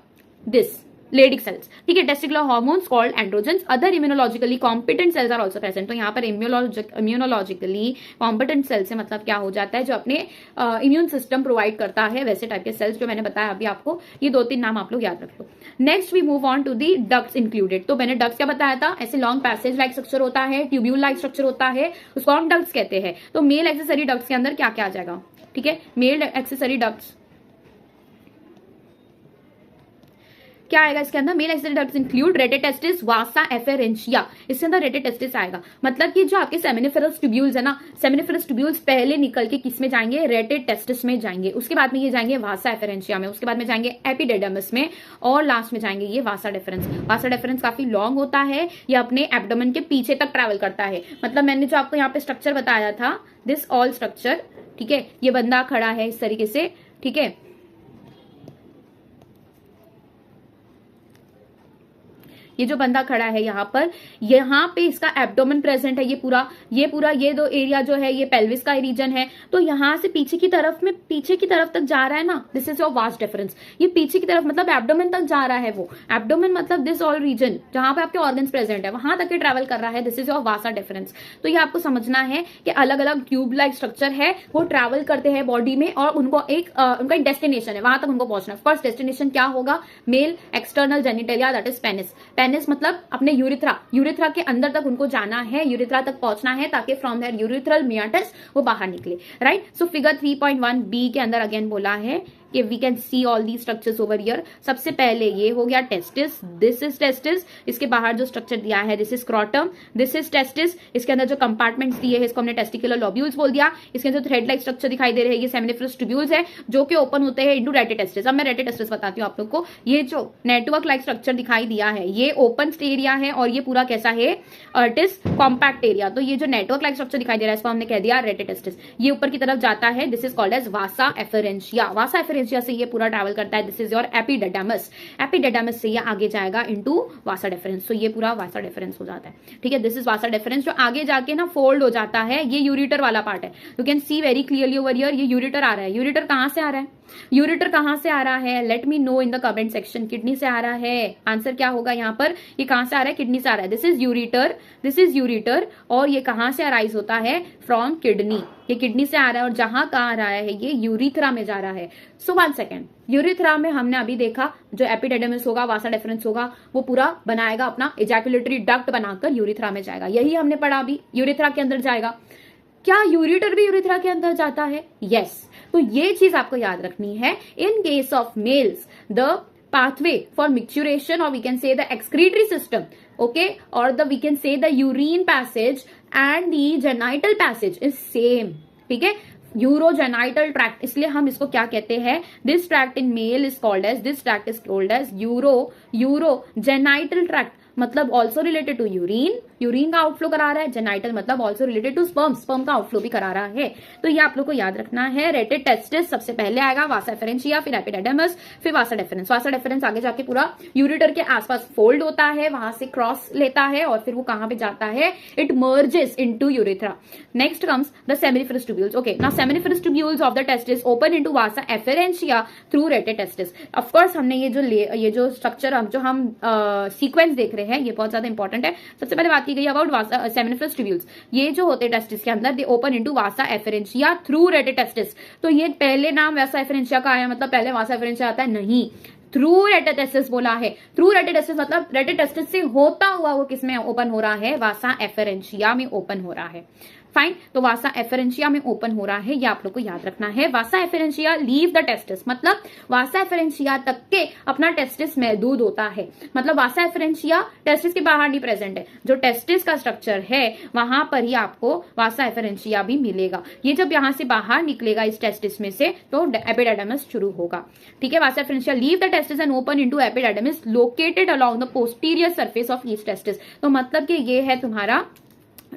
this Leydig cells. ठीक है, testicular hormones called androgens. Other immunologically competent cells are also present. तो यहाँ पर इम्यूनोलॉजिकली कॉम्पिटेंट सेल्स से मतलब क्या हो जाता है, जो अपने इम्यून सिस्टम प्रोवाइड करता है, वैसे टाइप के सेल्स जो मैंने बताया अभी आपको। ये 2-3 नाम आप लोग याद रख लो। Next we move on to the ducts included. तो मैंने डक्ट्स क्या बताया था, ऐसे लॉन्ग पैसेज लाइक स्ट्रक्चर होता है, ट्यूब्यूल लाइक स्ट्रक्चर होता है, उसको हम डक्ट्स कहते हैं। तो मेल एक्सेसरी डक्ट्स के अंदर क्या क्या आ जाएगा, ठीक है, मेल एक्सेसरी डक्ट्स क्या आएगा इसके अंदर, mail accessory ducts include rete testis, वासा, एफेरेंशिया। इसके अंदर रेटेटेस्टिस आएगा, मतलब कि जो आपके सेमिनिफेरस ट्यूब्यूल्स है ना, सेमिनिफेरस ट्यूब्यूल्स पहले निकल के किस में जाएंगे, रेटेटेस्टिस में जाएंगे, उसके बाद में ये जाएंगे वासा एफेरेंशिया में, उसके बाद में जाएंगे एपिडेडमस में, और लास्ट में जाएंगे ये वासा डेफरेंस। वासा डेफरेंस काफी लॉन्ग होता है, ये अपने एब्डोमेन के पीछे तक ट्रैवल करता है। मतलब मैंने जो आपको यहाँ पे स्ट्रक्चर बताया था, दिस ऑल स्ट्रक्चर, ठीक है, ये बंदा खड़ा है इस तरीके से, ठीक है, ये जो बंदा खड़ा है यहाँ पर, यहाँ पे इसका एब्डोमेन प्रेजेंट है, ये पूरा ये दो एरिया जो है ये पेल्विस का रीजन है। तो यहाँ से पीछे की तरफ तक जा रहा है ना, this is your vast deferens. ये पीछे की तरफ मतलब एब्डोमेन तक जा रहा है, वो एब्डोमेन मतलब दिस ऑल रीजन जहां पे आपके ऑर्गन्स प्रेजेंट है, वहां तक ट्रेवल कर रहा है, this is your Vasa difference. तो ये आपको समझना है कि अलग अलग ट्यूब लाइक स्ट्रक्चर है, वो ट्रेवल करते हैं बॉडी में, और उनको उनका एक डेस्टिनेशन है, वहां तक उनको पहुंचना। फर्स्ट डेस्टिनेशन क्या होगा, male external genitalia, that is penis. Penis मतलब अपने यूरिथ्रा के अंदर तक उनको जाना है, यूरिथ्रा तक पहुंचना है, ताकि फ्रॉम देयर यूरिथ्रल मियाटस वो बाहर निकले, राइट। सो फिगर 3.1 बी के अंदर अगेन बोला है कि we can see all the structures over here. सबसे पहले ये हो गया टेस्टिस, दिस इज टेस्टिस। इसके बाहर जो स्ट्रक्चर दिया है this is scrotum, this is testis. इसके अंदर जो कंपार्टमेंट्स दिए हैं इसको हमने टेस्टिकुलर लॉब्यूल्स बोल दिया। इसके अंदर थ्रेड लाइक स्ट्रक्चर दिखाई दे रहे हैं ये सेमिनिफरस ट्यूब्यूल्स है जो कि ओपन होते हैं इनटू रेटिटेस्टिस। अब मैं रेटिटेस्टिस बताती हूँ आप लोग को। ये जो नेटवर्क लाइक स्ट्रक्चर दिखाई दिया है ये ओपन एरिया है और ये पूरा कैसा है, इट इज कॉम्पैक्ट एरिया। तो ये जो नेटवर्क लाइक स्ट्रक्चर दिखाई दे रहा है इसको हमने कह दिया रेटिटेस्टिस। ये ऊपर की तरफ जाता है, this is called as vasa efferentia. Vasa efferentia से ये पूरा ट्रैवल करता है, this is your epididymis. Epididymis से ये आगे जाएगा इनटू वासा डिफरेंस। तो ये पूरा वासा डिफरेंस हो जाता है, ठीक है। This is Vasa difference. जो आगे जाके ना फोल्ड हो जाता है ये यूरिटर वाला पार्ट है। You can see very clearly over here ये यूरिटर आ रहा है। यूरिटर कहां से आ रहा है, यूरिटर कहां से आ रहा है, late me know in the comment section. Kidney से आ रहा है, आंसर क्या होगा यहाँ पर, ये कहां से आ रहा है, किडनी से आ रहा है। This is ureter, this is ureter. और ये कहां से अराइज होता है, फ्रॉम किडनी। ये किडनी से आ रहा है और जहां कहां आ रहा है ये यूरिथ्रा में जा रहा है। सो 1 सेकेंड, यूरिथ्रा में हमने अभी देखा जो एपिडेडमस होगा, वासा डिफरेंस होगा, वो पूरा बनाएगा अपना इजैकुलेटरी डक्ट बनाकर यूरिथ्रा में जाएगा। यही हमने पढ़ा अभी, यूरिथ्रा के अंदर जाएगा। क्या यूरिटर भी यूरिथ्रा के अंदर जाता है, यस। तो ये चीज आपको याद रखनी है। इन case of males the pathway for maturation, or we can say the excretory system, okay, or the we can say the urine passage and the genital passage is same, ठीक है। यूरोजेनाइटल ट्रैक्ट, इसलिए हम इसको क्या कहते हैं, this tract in male is called as, this tract is called as urogenital tract. मतलब also related to urine, urine का आउटफ्लो करा रहा है। जेनाइटल मतलब also related to sperm, sperm का आउटफ्लो भी करा रहा है। तो ये आप लोग को याद रखना है। रेटिटेस्टिस सबसे पहले आएगा, वासा एफरेंशिया, फिर एपिडेडमस, फिर वासा डिफरेंस। वासा डिफरेंस आगे जाके पूरा यूरिटर के आसपास फोल्ड होता है, वहां से क्रॉस लेता है और फिर वो कहां पे जाता है, it merges into urethra. Next comes the seminiferous tubules. Okay, now seminiferous tubules of the testis open into Vasa efferentia through rete testis. Of course हमने ये जो स्ट्रक्चर जो हम सीक्वेंस देख रहे हैं ये बहुत ज्यादा इंपॉर्टेंट है। सबसे पहले बात की गई अबाउट वासा सेमिनिफरस ट्यूब्यूल्स। ये जो होते हैं टेस्टिस के अंदर, दे ओपन इनटू वासा एफरेंशिया थ्रू रेटिटेस्टिस। तो ये पहले नाम वासा एफरेंशिया का आया, मतलब पहले वासा एफरेंशिया आता है, नहीं, थ्रू रेटिटेस्टिस बोला है। थ्रू रेटिटेस्टिस मतलब रेटिटेस्टिस से होता हुआ वो किसमें ओपन हो रहा है, वासा एफरेंशिया में ओपन हो रहा है। फाइन, तो वासा एफरेंशिया में ओपन हो रहा है, ये आप लोग को याद रखना है। Vasa efferentia leave the testis, मतलब वासा एफरेंशिया तक के अपना टेस्टिस महदूद होता है। मतलब वासा एफरेंशिया टेस्टिस के बाहर नहीं प्रेजेंट है, जो टेस्टिस का स्ट्रक्चर है वहां पर ही आपको वासा एफरेंशिया भी मिलेगा। ये जब यहां से बाहर निकलेगा इस टेस्टिस में से तो एपिडेडमस शुरू होगा, ठीक है। Vasa efferentia leave the testis and open into epididymis located along the posterior surface of each testis. तो मतलब कि ये है तुम्हारा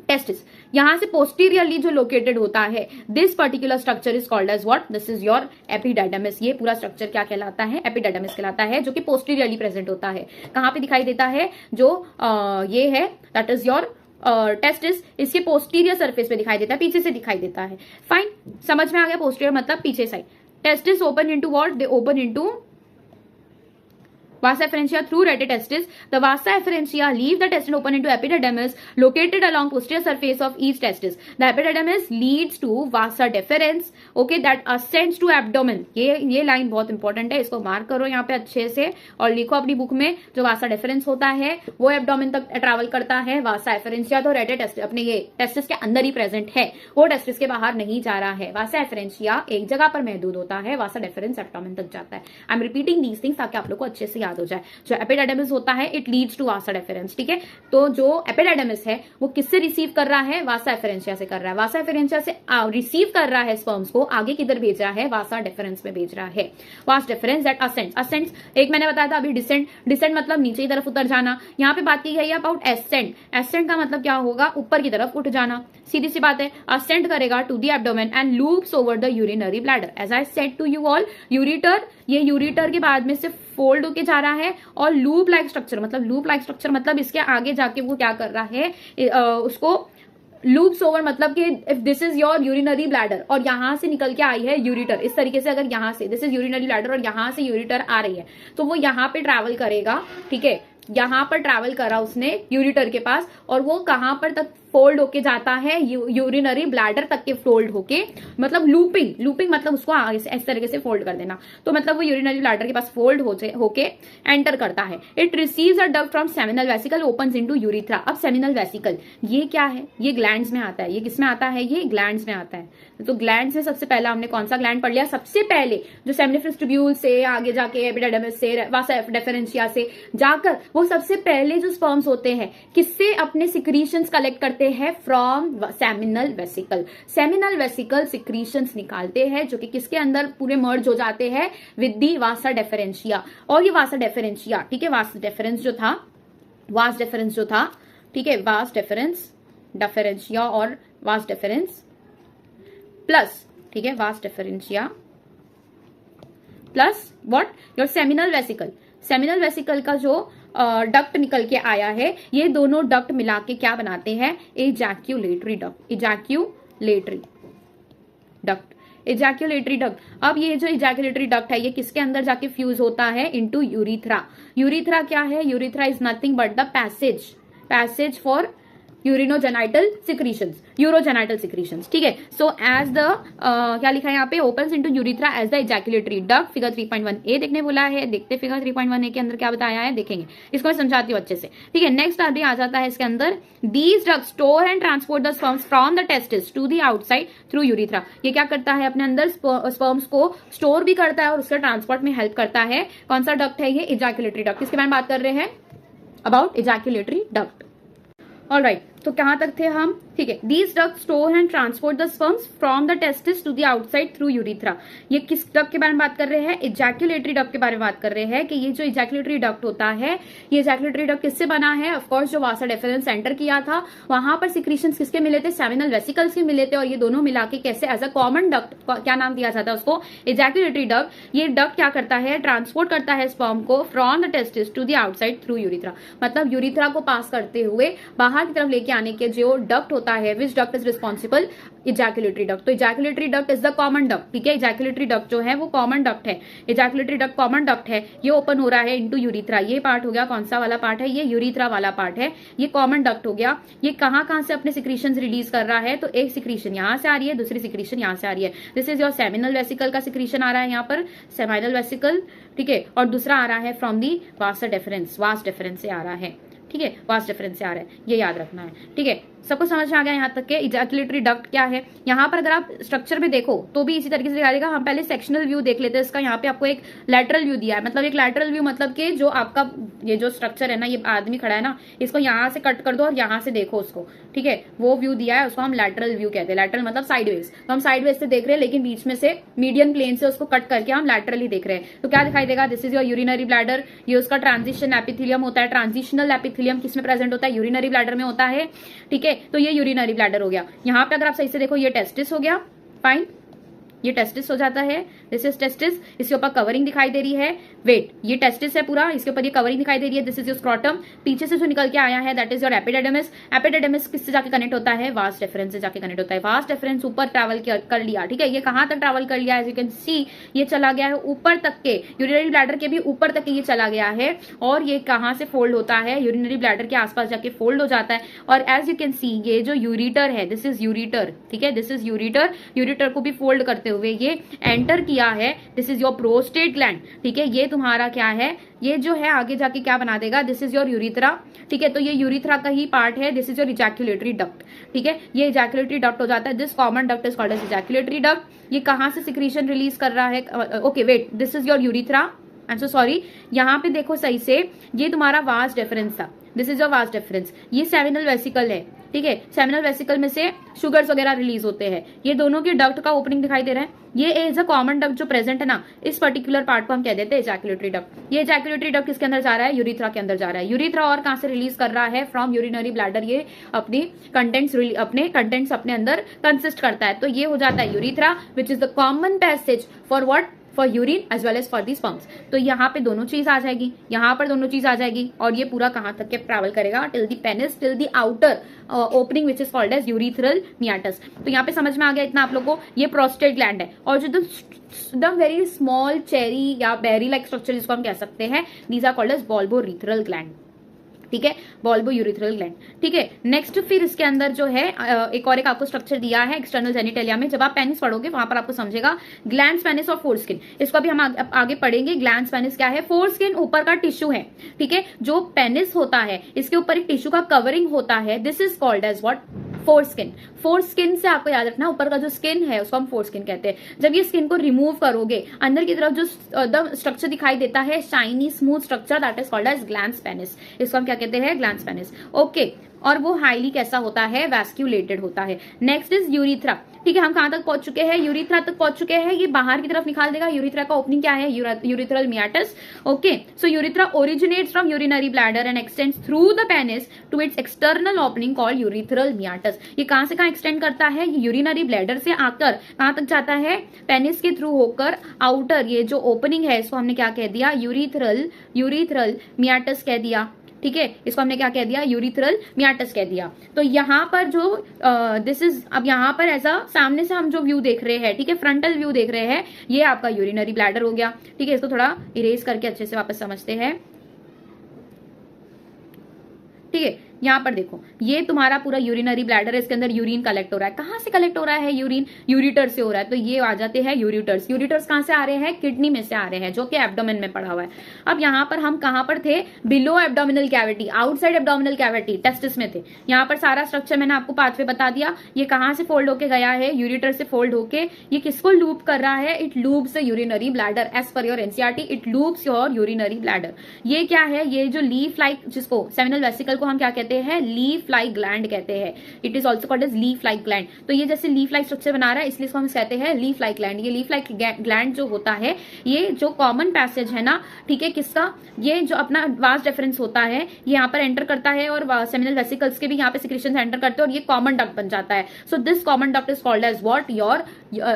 टेस्टिस, यहां से पोस्टीरियरली जो लोकेटेड होता है, this particular structure is called as what, this is your epididymis. ये पूरा स्ट्रक्चर क्या कहलाता है, एपिडेडमस कहलाता है, जो कि पोस्टीरियरली प्रेजेंट होता है। कहां पे दिखाई देता है, जो ये है दैट इज योर टेस्टिस, इसके पोस्टीरियर सरफेस पे दिखाई देता है, पीछे से दिखाई देता है। फाइन, समझ में आ गया, पोस्टीरियर मतलब पीछे side. Testis open into what, they open into Vasa efferentia through retitestis. The vasa efferentia leave the testis open into epididymis located along posterior surface of each testis. The epididymis leads to vasa deferens, okay, that ascends to abdomen. ये line बहुत important है, इसको mark करो यहाँ पे अच्छे से और लिखो अपनी बुक में। जो वासा डिफरेंस होता है वो एब्डोमेन तक ट्रैवल करता है। वासा एफरेंशिया तो रेटिटेस्टिस अपने ये टेस्टिस के अंदर ही प्रेजेंट है, वो टेस्टिस के बाहर नहीं जा रहा है। वासा एफरेंशिया एक जगह पर महदूद होता है, वासा डिफरेंस एब्डोमेन तक जाता है। I am repeating these things ताकि आप लोग को अच्छे से याद हो जाए। जो एपिडेडमस होता है it leads to vasa deferens, ठीक है। तो जो एपिडेडमस है वो किससे रिसीव कर रहा है, वासा एफरेंशिया से कर रहा है। वासा एफरेंशिया से रिसीव कर रहा है स्पर्म्स को, आगे किधर भेज रहा है, वासा डिफरेंस में भेज रहा है। Vas deferens that ascends, ascends एक मैंने बताया था अभी, डिसेंड, डिसेंड मतलब नीचे की तरफ उतर जाना। यहाँ पे बात की गई है अबाउट एसेंड। एसेंड का मतलब क्या होगा, ऊपर की तरफ उठ जाना, सीधी सी बात है। असेंड करेगा to the abdomen and loops over the urinary bladder. As I said to you all, ureter, ये यूरिटर के बाद में से फोल्ड होके जा रहा है और लूप लाइक स्ट्रक्चर, मतलब लूप लाइक स्ट्रक्चर मतलब इसके आगे जाके वो क्या कर रहा है, उसको लूप्स ओवर, मतलब कि if this is your urinary bladder और यहां से निकल के आई है यूरिटर, इस तरीके से अगर यहां से दिस इज यूरिनरी ब्लैडर और यहां से यूरिटर आ रही है तो वो यहां पे ट्रैवल करेगा, ठीक है। यहां पर ट्रैवल करा उसने यूरिटर के पास और वो कहां पर तक फोल्ड होके जाता है यूरिनरी ब्लैडर तक के फोल्ड होके, मतलब लूपिंग मतलब उसको आगे से इस तरीके से फोल्ड कर देना, तो मतलब वो यूरिनरी ब्लैडर के पास फोल्ड होके एंटर करता है। It receives a duct from seminal vesicle opens into urethra. अब सेमिनल वेसिकल ये क्या है, ये ग्लैंड्स में आता है। ये किस में आता है, ये ग्लैंड्स में आता है। तो ग्लैंड्स में सबसे पहला हमने कौन सा ग्लैंड पढ़ लिया, सबसे पहले जो सेमिनिफरस ट्यूब्यूल से आगे जाके एपिडिडमिस से वासा डिफरेंशिया से जाकर वो सबसे पहले जो स्पर्म्स होते हैं किससे अपने सिक्रीशंस कलेक्ट करते हैं, from seminal vesicle. Seminal vesicle secretions निकालते हैं जो कि किसके अंदर पूरे मर्ज हो जाते हैं विद दी वासा डिफरेंशिया। और ये वासा डिफरेंशिया, ठीक है, वास डिफरेंस जो था, ठीक है, वास डिफरेंशिया और वास डिफरेंस प्लस, ठीक है, वास differentia plus what, your seminal vesicle का जो डक्ट निकल के आया है, ये दोनों डक्ट मिला के क्या बनाते हैं, एजैक्यूलेटरी डक्ट। अब ये जो इजैक्यूलेटरी डक्ट है ये किसके अंदर जाके फ्यूज होता है, इनटू यूरिथ्रा। यूरिथ्रा क्या है, urethra is nothing but the passage for urogenital secretions, ठीक है। सो एज द क्या लिखा है यहाँ पे, opens into urethra as the ejaculatory duct. Figure 3.1a देखने बोला है, देखते फिगर 3.1a के अंदर क्या बताया है, देखेंगे, इसको मैं समझाती हूँ अच्छे से, ठीक है। नेक्स्ट अभी आ जाता है इसके अंदर, these duct store and transport the sperms from the testis to the outside through urethra. ये क्या करता है, अपने अंदर स्पर्म्स को स्टोर भी करता है और उसके ट्रांसपोर्ट में हेल्प करता है। कौन सा डक्ट है ये, इजैक्यूलेटरी डक्ट। किसके बारे में बात कर रहे हैं, अबाउट इजैक्यूलेटरी डक्ट। ऑलराइट, तो कहां तक थे हम, ठीक है। These duct store and transport the sperms from the testis to the outside through urethra. ये किस डक्ट के बारे में बात कर रहे हैं, इजैक्यूलेटरी डक्ट के बारे में बात कर रहे हैं कि ये जो इजैक्यूलेटरी डक्ट होता है, ये इजैक्यूलेटरी डक्ट किससे बना है, ऑफकोर्स जो वासा डिफरेंस एंटर किया था वहां पर सिक्रीशंस किसके मिले थे, सेमिनल वेसिकल्स के मिले थे, और ये दोनों मिला के कैसे एज अ कॉमन डक्ट, क्या नाम दिया जाता है उसको, इजैक्यूलेटरी डक्ट। ये डक्ट क्या करता है, ट्रांसपोर्ट करता है स्पर्म को from the testis to the outside through urethra. मतलब यूरिथ्रा को पास करते हुए बाहर की तरफ लेके आने के जो डक्ट होता है, which duct is responsible, ejaculatory duct. तो ejaculatory duct is the common duct, ठीक है। इजैक्यूलेटरी डक्ट जो है वो कॉमन डक्ट है, इजैक्यूलेटरी डक्ट कॉमन डक्ट है। ये ओपन हो रहा है इनटू यूरिथ्रा। ये पार्ट हो गया, कौन सा वाला पार्ट है, ये यूरिथ्रा वाला पार्ट है, ये कॉमन डक्ट हो गया। ये कहां से अपने सिक्रीशंस रिलीज कर रहा है, तो एक सिक्रीशन यहां से आ रही है, दूसरी सिक्रीशन यहां से आ रही है। This is your seminal vesicle का सिक्रीशन आ रहा है यहाँ पर, सेमिनल वेसिकल, ठीक है। और दूसरा आ रहा है फ्रॉम दी वास डिफरेंस से आ रहा है, ठीक है, वास डिफरेंस से आ रहा है, ये याद रखना है, ठीक है। सबको समझ में आ गया यहाँ तक के इजैक्यूलेटरी डक्ट क्या है। यहाँ पर अगर आप स्ट्रक्चर में देखो तो भी इसी तरीके से दिखाई देगा। हम पहले सेक्शनल व्यू देख लेते हैं इसका। यहाँ पे आपको एक लैटरल व्यू दिया है, मतलब एक लैटरल व्यू मतलब कि जो आपका ये जो स्ट्रक्चर है ना, ये आदमी खड़ा है ना, इसको यहाँ से कट कर दो और यहाँ से देखो उसको, ठीक है, वो व्यू दिया है, उसको हम लैटरल व्यू कहते हैं। लैटरल मतलब साइडवेज, तो हम साइडवेज से देख रहे हैं लेकिन बीच में से मीडियन प्लेन से उसको कट करके हम लैटरली देख रहे हैं। तो क्या दिखाई देगा, this is your urinary bladder. ये उसका ट्रांजिशन एपिथेलियम होता है। ट्रांजिशनल एपिथेलियम किसमें प्रेजेंट होता है, यूरिनरी ब्लैडर में होता है, ठीक है। तो ये यूरिनरी ब्लैडर हो गया। यहाँ पे अगर आप सही से देखो ये टेस्टिस हो गया, फाइन, ये टेस्टिस हो जाता है, दिस इज टेस्टिस। इसके ऊपर कवरिंग दिखाई दे रही है, वेट, ये टेस्टिस है पूरा, इसके ऊपर ये कवरिंग दिखाई दे रही है, दिस इज योर स्क्रॉटम। पीछे से जो निकल के आया है that is your epididymis. Epididymis किससे जाके कनेक्ट होता है, वास डिफरेंस से जाके कनेक्ट होता है। वास डिफरेंस ऊपर ट्रैवल कर लिया, ठीक है। ये कहां तक ट्रैवल कर लिया, एज यू कैन सी ये चला गया है ऊपर तक के, यूरिनरी ब्लैडर के भी ऊपर तक के ये चला गया है। और ये कहां से फोल्ड होता है, यूरिनरी ब्लैडर के आसपास जाके फोल्ड हो जाता है। और एज यू कैन सी ये जो यूरिटर है, दिस इज यूरिटर, ठीक है, दिस इज यूरिटर। यूरिटर को भी फोल्ड करते हुए ये एंटर किया है, this is your prostate gland, ठीक है। ये तुम्हारा क्या है, ये जो है आगे जाके क्या बना देगा, दिस इज योर यूरिथ्रा, ठीक है। तो ये यूरिथ्रा का ही पार्ट है, this is your ejaculatory duct, ठीक है। ये इजैक्यूलेटरी डक्ट हो जाता है, this common duct is called as ejaculatory duct. ये कहां से सिक्रीशन रिलीज कर रहा है, okay wait, this is your urethra, I am so sorry, यहाँ पे देखो सही से, ये तुम्हारा वास डिफरेंस था, this is your vas deferens. ये सेमिनल वेसिकल है, ठीक है। सेमिनल वेसिकल में से शुगर्स वगैरह रिलीज होते हैं। ये दोनों के डक्ट का ओपनिंग दिखाई दे रहा है। ये इज अ कॉमन डक्ट जो प्रेजेंट है ना, इस पर्टिकुलर पार्ट को हम कह देते हैं इजैक्यूलेटरी डक्ट। ये इजैक्यूलेटरी डक्ट किसके अंदर जा रहा है, यूरिथ्रा के अंदर जा रहा है। यूरिथ्रा और कहां से रिलीज कर रहा है, फ्रॉम यूरिनरी ब्लैडर। ये अपनी कंटेंट्स अपने अंदर कंसिस्ट करता है। तो ये हो जाता है urethra, which is the common passage for what, for urine as well as for the sperms. तो यहाँ पे दोनों चीज आ जाएगी, यहाँ पर दोनों चीज आ जाएगी, और ये पूरा कहां तक के ट्रैवल करेगा, till the penis, till the outer opening which is called as urethral meatus. तो यहाँ पे समझ में आ गया इतना आप लोग को। ये प्रोस्टेट ग्लैंड है, और जो एकदम वेरी स्मॉल चेरी या बेरी लाइक स्ट्रक्चर जिसको हम कह सकते हैं, these are called as bulbourethral gland. ठीक है, बॉल्बो यूरिथ्रल ग्लैंड। ठीक है, नेक्स्ट फिर इसके अंदर जो है एक और एक आपको स्ट्रक्चर दिया है एक्सटर्नल जेनिटेलिया में। जब आप पेनिस पढ़ोगे वहां पर आपको समझेगा ग्लैंड्स पेनिस और फोरस्किन, इसको भी हम आगे पढ़ेंगे। ग्लैंड्स पेनिस क्या है? फोरस्किन ऊपर का टिश्यू है, ठीक है, जो पेनिस होता है इसके ऊपर एक टिश्यू का कवरिंग होता है, this is called as what? Foreskin. Foreskin से आपको याद रखना, ऊपर का जो स्किन है उसको हम फोरस्किन कहते हैं। जब ये स्किन को रिमूव करोगे अंदर की तरफ जो स्ट्रक्चर दिखाई देता है shiny smooth structure, that is called as glans penis, इसको हम क्या कहते हैं? Glands penis. ओके, और वो हाईली कैसा होता है? वैस्क्यूलेटेड होता है। Next is urethra. ठीक है, हम कहां तक पहुंच चुके हैं? यूरिथ्रा तक पहुंच चुके हैं। ये बाहर की तरफ निकाल देगा। यूरिथ्रा का ओपनिंग क्या है? Urethral meatus. Okay, so urethra originates from urinary bladder and extends through the penis to its external opening called urethral meatus. ये कहां से कहां एक्सटेंड करता है? ये यूरिनरी ब्लैडर से आकर कहां तक जाता है? पेनिस के थ्रू होकर आउटर ये जो ओपनिंग है इसको हमने क्या कह दिया? यूरिथ्रल मियाटस कह दिया। ठीक है, इसको हमने क्या कह दिया? यूरिथ्रल मियाटस कह दिया। तो यहां पर जो दिस इज, अब यहां पर ऐसा सामने से हम जो व्यू देख रहे हैं, ठीक है, फ्रंटल व्यू देख रहे हैं, ये आपका यूरिनरी ब्लैडर हो गया। ठीक है, इसको थोड़ा इरेज करके अच्छे से वापस समझते हैं। ठीक है, यहां पर देखो, ये तुम्हारा पूरा यूरिनरी ब्लैडर है, इसके अंदर यूरिन कलेक्ट हो रहा है। कहां से कलेक्ट हो रहा है यूरिन? यूरिटर से हो रहा है। तो ये आ जाते हैं यूरिटर्स। यूरिटर्स कहां से आ रहे हैं? किडनी में से आ रहे हैं, जो कि एब्डोमेन में पड़ा हुआ है। अब यहां पर हम कहां पर थे? Below abdominal cavity, outside abdominal cavity, testis में थे। यहां पर सारा स्ट्रक्चर मैंने आपको पाथवे बता दिया। ये कहां से फोल्ड होके गया है? यूरिटर से फोल्ड होके। ये किसको लूप कर रहा है? It loops the urinary bladder. As per your NCERT, it loops your urinary bladder. ये क्या है? ये जो लीफ लाइक, जिसको सेमिनल वेसिकल को हम क्या कहते हैं? लीफ लाइक ग्लैंड कहते हैं। It is also called as leaf like gland. तो ये जैसे लीफ लाइक स्ट्रक्चर बना रहा है, इसलिए इसको हम कहते हैं लीफ लाइक ग्लैंड। ये लीफ लाइक ग्लैंड जो होता है, ये जो कॉमन पैसेज है ना, ठीक है, किसका? ये जो अपना वास्ट डिफरेंस होता है, ये यहाँ पर एंटर करता है और सेमिनल वेसिकल्स के भी यहाँ पे सिक्रेशन एंटर करते हैं और ये कॉमन डक्ट बन जाता है। So this common duct is called as what? Your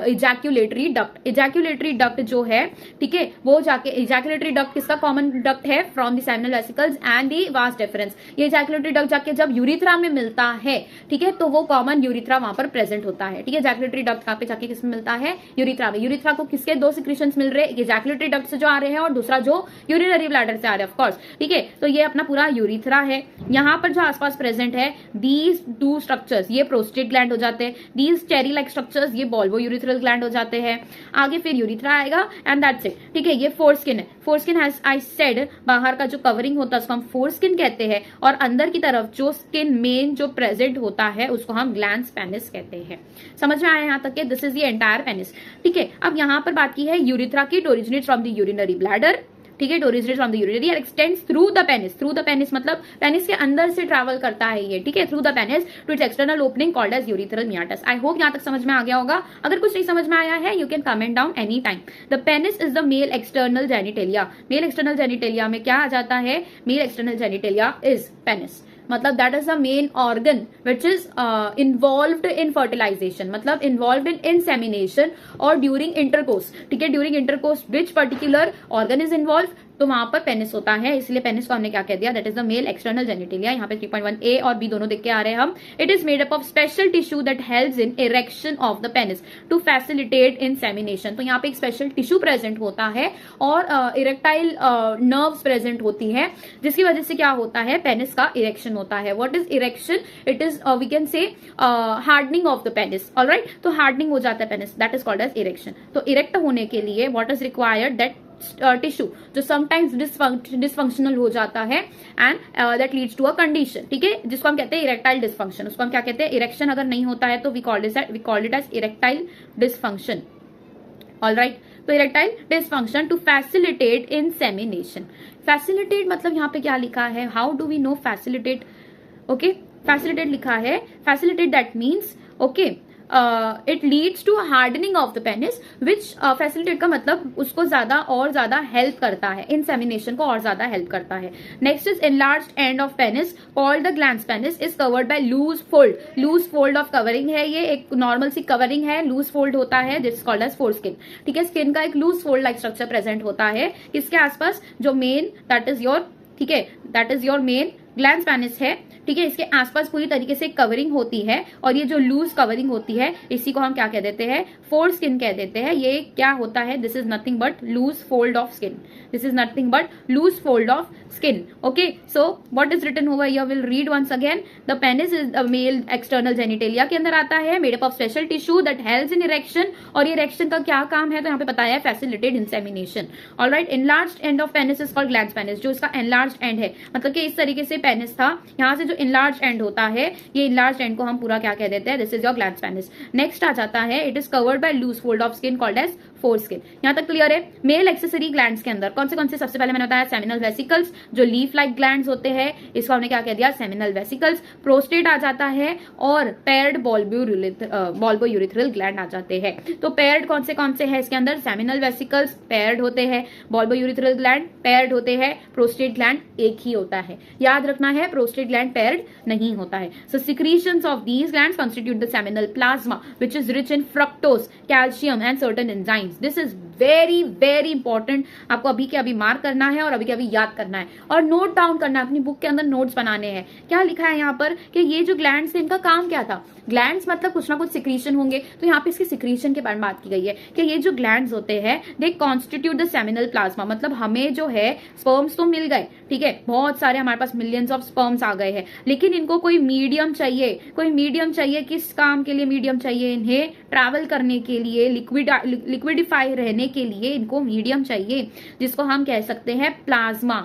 ejaculatory duct. Ejaculatory duct जो है, ठीक है, वो जाके इजैक्यूलेटरी डक्ट किसका कॉमन डक्ट है? From the seminal vesicles and the vas deferens. ये इजैक्यूलेटरी डक्ट जाके जब यूरिथ्रा में मिलता है, ठीक है, तो वो कॉमन यूरिथ्रा वहां पर प्रेजेंट होता है। ठीक है, इजैक्यूलेटरी डक्ट कहां पे जाके किसमें मिलता है? यूरिथ्रा में। यूरिथ्रा को किसके दो सिक्रेशंस मिल रहे हैं? इजैक्यूलेटरी डक्ट से जो आ रहे हैं और दूसरा जो यूरिनरी ब्लैडर से आ रहे हैं, ऑफ कोर्स। ठीक है, तो ये अपना पूरा यूरिथ्रा है। यहां पर जो आसपास प्रेजेंट है, दीज टू स्ट्रक्चर्स, ये प्रोस्टेट ग्लैंड हो जाते हैं। दीज चेरी लाइक स्ट्रक्चर्स, ये बॉल्बो यूरिथ्रल ग्लैंड हो जाते हैं। आगे फिर यूरिथ्रा आएगा एंड दैट्स इट। ठीक है, ये फोरस्किन है। फोरस्किन हैज, आई सेड, बाहर का जो कवरिंग होता है उसको हम फोरस्किन कहते हैं, और अंदर की तरफ जो स्किन मेन जो प्रेजेंट होता है उसको हम ग्लैंड्स पेनिस कहते हैं। समझ में आया यहाँ तक के? This is the entire penis. ठीक है, अब यहाँ पर बात की है यूरिथ्रा की। It originates from the urinary bladder, ठीक है, it originates from the urinary and extends through the penis. Through the penis मतलब पेनिस के अंदर से ट्रैवल करता है ये, ठीक है, through the penis to its external opening called as urethral meatus. I hope यहाँ तक समझ में आ गया होगा। अगर कुछ नहीं समझ में आया है, you can comment down any time. The penis is the male external genitalia. Male external genitalia में क्या आ जाता है? Male external genitalia is penis. मतलब that is the main organ which is involved in fertilization, मतलब involved in insemination और during intercourse. ठीक है, during intercourse which particular organ is involve? तो वहां पर पेनिस होता है, इसलिए पेनिस को हमने क्या कह दिया? That is the male external genitalia. यहाँ पे 3.1 और बी दोनों देख के आ रहे हैं हम। It is made up of special tissue that helps in erection of the penis to facilitate insemination. तो यहाँ पे एक स्पेशल टिश्यू प्रेजेंट होता है और इरेक्टाइल नर्व्स प्रेजेंट होती है, जिसकी वजह से क्या होता है? पेनिस का इरेक्शन होता है। What is erection? It is we can say hardening of the penis. Alright, तो हार्डनिंग हो जाता है penis, that is called as erection. तो इरेक्ट होने के लिए what is required? That tissue जो समटाइम्स डिसफंक्शनल हो जाता है and that leads to a condition, ठीक है, जिसको हम कहते हैं इरेक्टाइल डिसफंक्शन। उसको हम क्या कहते हैं? इरेक्शन अगर नहीं होता है तो we called it as erectile dysfunction. Alright, तो erectile dysfunction to facilitate insemination. Facilitate मतलब यहाँ पे क्या लिखा है? How do we know facilitate? Okay, facilitate लिखा है। Facilitate that means, okay, it leads to hardening of the penis, which facilitate का मतलब उसको ज्यादा और ज्यादा हेल्प करता है, इंसेमिनेशन को और ज्यादा हेल्प करता है। Next is enlarged end of penis called the glans penis is covered by loose fold. Loose fold of covering है, ये एक नॉर्मल सी कवरिंग है, लूज फोल्ड होता है, दिस कॉल्ड एज फोरस्किन। ठीक है, स्किन का एक loose fold like structure present होता है इसके आसपास, जो मेन दैट इज योर, ठीक है, that is your main gland penis है, ठीक है, इसके आसपास पूरी तरीके से कवरिंग होती है और ये जो लूज कवरिंग होती है इसी को हम क्या कह देते हैं, फोर स्किन कह देते हैं। ये क्या होता है, this is nothing but loose fold of skin, this is nothing but loose fold of skin. Okay, so what is written over here, will read once again. The penis is the male external genitalia के अंदर आता है, made up of special tissue that helps in erection. और ये erection का क्या काम है, तो यहाँ पे बताया है facilitate insemination. Alright, enlarged end of penis is called gland penis, जो इसका एनलार्ज्ड एंड है, मतलब कि इस तरीके से पेनिस था, यहाँ से जो इनलार्ज एंड होता है, ये इनलार्ज एंड को हम पूरा क्या कह देते हैं, this is your gland penis. Next आ जाता है, it is covered by loose fold of skin called as foreskin. यहाँ तक क्लियर है। मेल एक्सेसरी ग्लैंड्स के अंदर कौन से सबसे पहले मैंने बताया, सेमिनल वेसिकल्स, जो लीफ लाइक ग्लैंड्स होते हैं, इसको हमने क्या कह दिया, सेमिनल वेसिकल्स। प्रोस्टेट आ जाता है और पेयर्ड बॉल्बोयूरिथ्रल ग्लैंड आ जाते हैं। तो पेयर्ड कौन से है इसके अंदर, सेमिनल वेसिकल्स पेयर्ड होते हैं, बॉल्बोयूरिथ्रल ग्लैंड पेयर्ड होते हैं, प्रोस्टेट ग्लैंड एक ही होता है, याद रखना है, प्रोस्टेट ग्लैंड पेयर्ड नहीं होता है। So secretions of these glands constitute the seminal plasma which is rich in fructose, calcium and certain enzymes. This is very important, आपको अभी के अभी मार्क करना है और अभी के अभी याद करना है और नोट डाउन करना है, अपनी बुक के अंदर नोट्स बनाने हैं। क्या लिखा है यहाँ पर कि ये जो ग्लैंड्स इनका काम क्या था, ग्लैंड्स मतलब कुछ ना कुछ सिक्रीशन होंगे, तो यहाँ पे इसकी सिक्रीशन के बारे में बात की गई है कि ये जो ग्लैंड्स होते हैं they constitute the seminal plasma, मतलब हमें जो है स्पर्म्स तो मिल गए, ठीक है, बहुत सारे हमारे पास मिलियंस ऑफ स्पर्म्स आ गए हैं, लेकिन इनको कोई मीडियम चाहिए, किस काम के लिए मीडियम चाहिए, इन्हें ट्रैवल करने के लिए, लिक्विडिफाई रहने के लिए इनको मीडियम चाहिए, जिसको हम कह सकते हैं प्लाज्मा।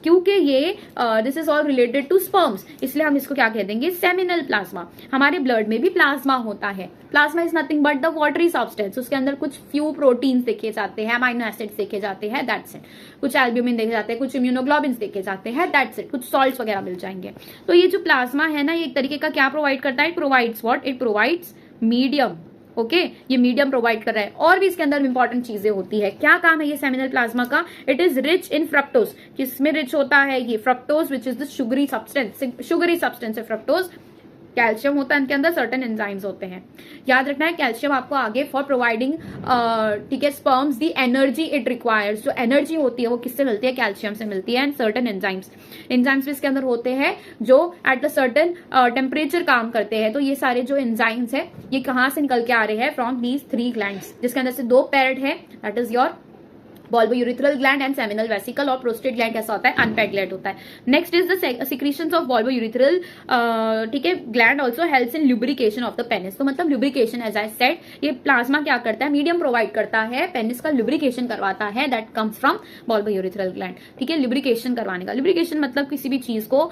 क्योंकि ये this is all related to sperms, इसलिए हम इसको क्या कह देंगे, सेमिनल प्लाज्मा। हमारे ब्लड में भी प्लाज्मा होता है, plasma is nothing but the watery substance, उसके अंदर कुछ फ्यू प्रोटीन्स देखे जाते हैं, अमाइनो एसिड्स देखे जाते हैं, दैट्स इट, कुछ एल्ब्यूमिन देखे जाते हैं, कुछ इम्यूनोग्लोबिन्स देखे जाते हैं, दैट्स इट, कुछ सॉल्ट्स वगैरह मिल जाएंगे। तो ये जो प्लाज्मा है ना, ये एक तरीके का क्या प्रोवाइड करता है, it provides what, it provides medium. Okay, ये मीडियम प्रोवाइड कर रहा है। और भी इसके अंदर इंपॉर्टेंट चीजें होती है। क्या काम है ये सेमिनल प्लाज्मा का, it is rich in fructose, किसमें रिच होता है ये, fructose which is the sugary substance है फ्रक्टोज, कैल्शियम होता है इनके अंदर, सर्टेन एंजाइम्स होते हैं, याद रखना है। कैल्शियम आपको आगे फॉर प्रोवाइडिंग, ठीक है, sperms the energy it requires, जो एनर्जी होती है वो किससे मिलती है, कैल्शियम से मिलती है। एंड सर्टेन एंजाइम्स भी इसके अंदर होते हैं जो एट द सर्टेन टेम्परेचर काम करते हैं। तो ये सारे जो एंजाइम्स है ये कहाँ से निकल के आ रहे हैं, फ्रॉम दीज 3 ग्लैंड्स, जिसके अंदर से 2 पेयर्ड है, that is your bulbourethral gland and seminal vesicle, और प्रोस्टेट ग्लैंड कैसा होता है, अनपेड ग्लैंड होता है। Next is the secretions of bulbourethral, ठीक है, gland also helps in lubrication of the penis. तो मतलब लुब्रिकेशन, एज आई सेड, ये प्लाज्मा क्या करता है, मीडियम प्रोवाइड करता है, पेनिस का लुब्रिकेशन करवाता है, दैट कम्स फ्रॉम बॉल्बोयूरिथ्रल ग्लैंड, ठीक है, लुब्रिकेशन करवाने का। लुब्रिकेशन मतलब किसी भी चीज को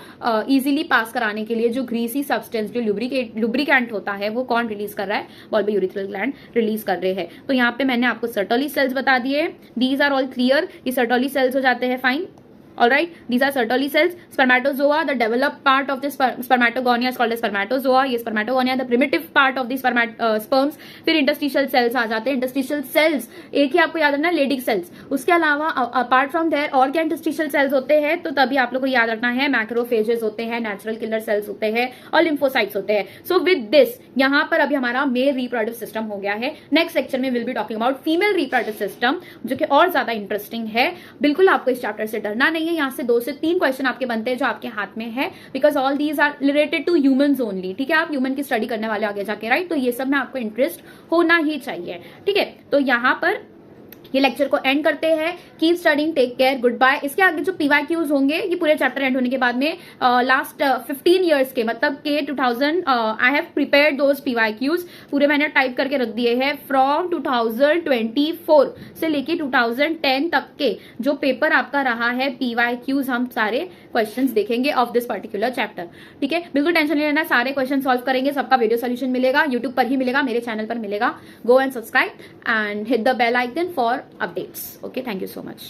इजीली पास कराने के लिए जो ग्रीसी सब्सटेंस, जो लुब्रिकेंट होता है, वो कौन रिलीज कर रहा है, बॉल्बोयूरिथ्रल ग्लैंड रिलीज कर रहे हैं। तो यहाँ पे मैंने आपको सर्टोली सेल्स बता दिए, दीज आर ऑल क्लियर, ये सर्टोली सेल्स हो जाते हैं, fine. Alright, these are Sertoli cells. Spermatozoa, the developed part of the spermatogonia is called as spermatozoa. ये spermatogonia the primitive part of the sperms. फिर interstitial cells आ जाते हैं। interstitial cells एक ही आपको याद रखना है, Leydig cells। उसके अलावा apart from there और क्या interstitial cells होते हैं, तो तभी आप लोग को याद रखना है, macrophages होते हैं, natural killer cells होते हैं और lymphocytes होते हैं। So with this, यहाँ पर अभी हमारा male reproductive system हो गया है। नेक्स्ट सेक्शन में will be talking about female reproductive system, जो कि और ज्यादा इंटरेस्टिंग है। बिल्कुल आपको इस चैप्टर से डरना नहीं है, यहाँ से 2 से 3 क्वेश्चन आपके बनते हैं जो आपके हाथ में है, because all these are related to humans only, ठीक है, आप ह्यूमन की स्टडी करने वाले आगे जाके, राइट, तो ये सब में आपको इंटरेस्ट होना ही चाहिए, ठीक है। तो यहाँ पर ये लेक्चर को एंड करते हैं। Keep studying, take care, goodbye. इसके आगे जो पीवाईक्यूज होंगे ये पूरे चैप्टर एंड होने के बाद में लास्ट 15 इयर्स के, मतलब के 2000, I have prepared those PYQs, पूरे मैंने टाइप करके रख दिए हैं। फ्रॉम 2024 से लेके 2010 तक के जो पेपर आपका रहा है, पीवाईक्यूज हम सारे क्वेश्चंस देखेंगे ऑफ दिस पर्टिकुलर चैप्टर, ठीक है। बिल्कुल टेंशन नहीं लेना, सारे क्वेश्चन सॉल्व करेंगे, सबका वीडियो सोल्यूशन मिलेगा, यूट्यूब पर ही मिलेगा, मेरे चैनल पर मिलेगा। Go and subscribe and hit the bell icon for updates. Okay, thank you so much.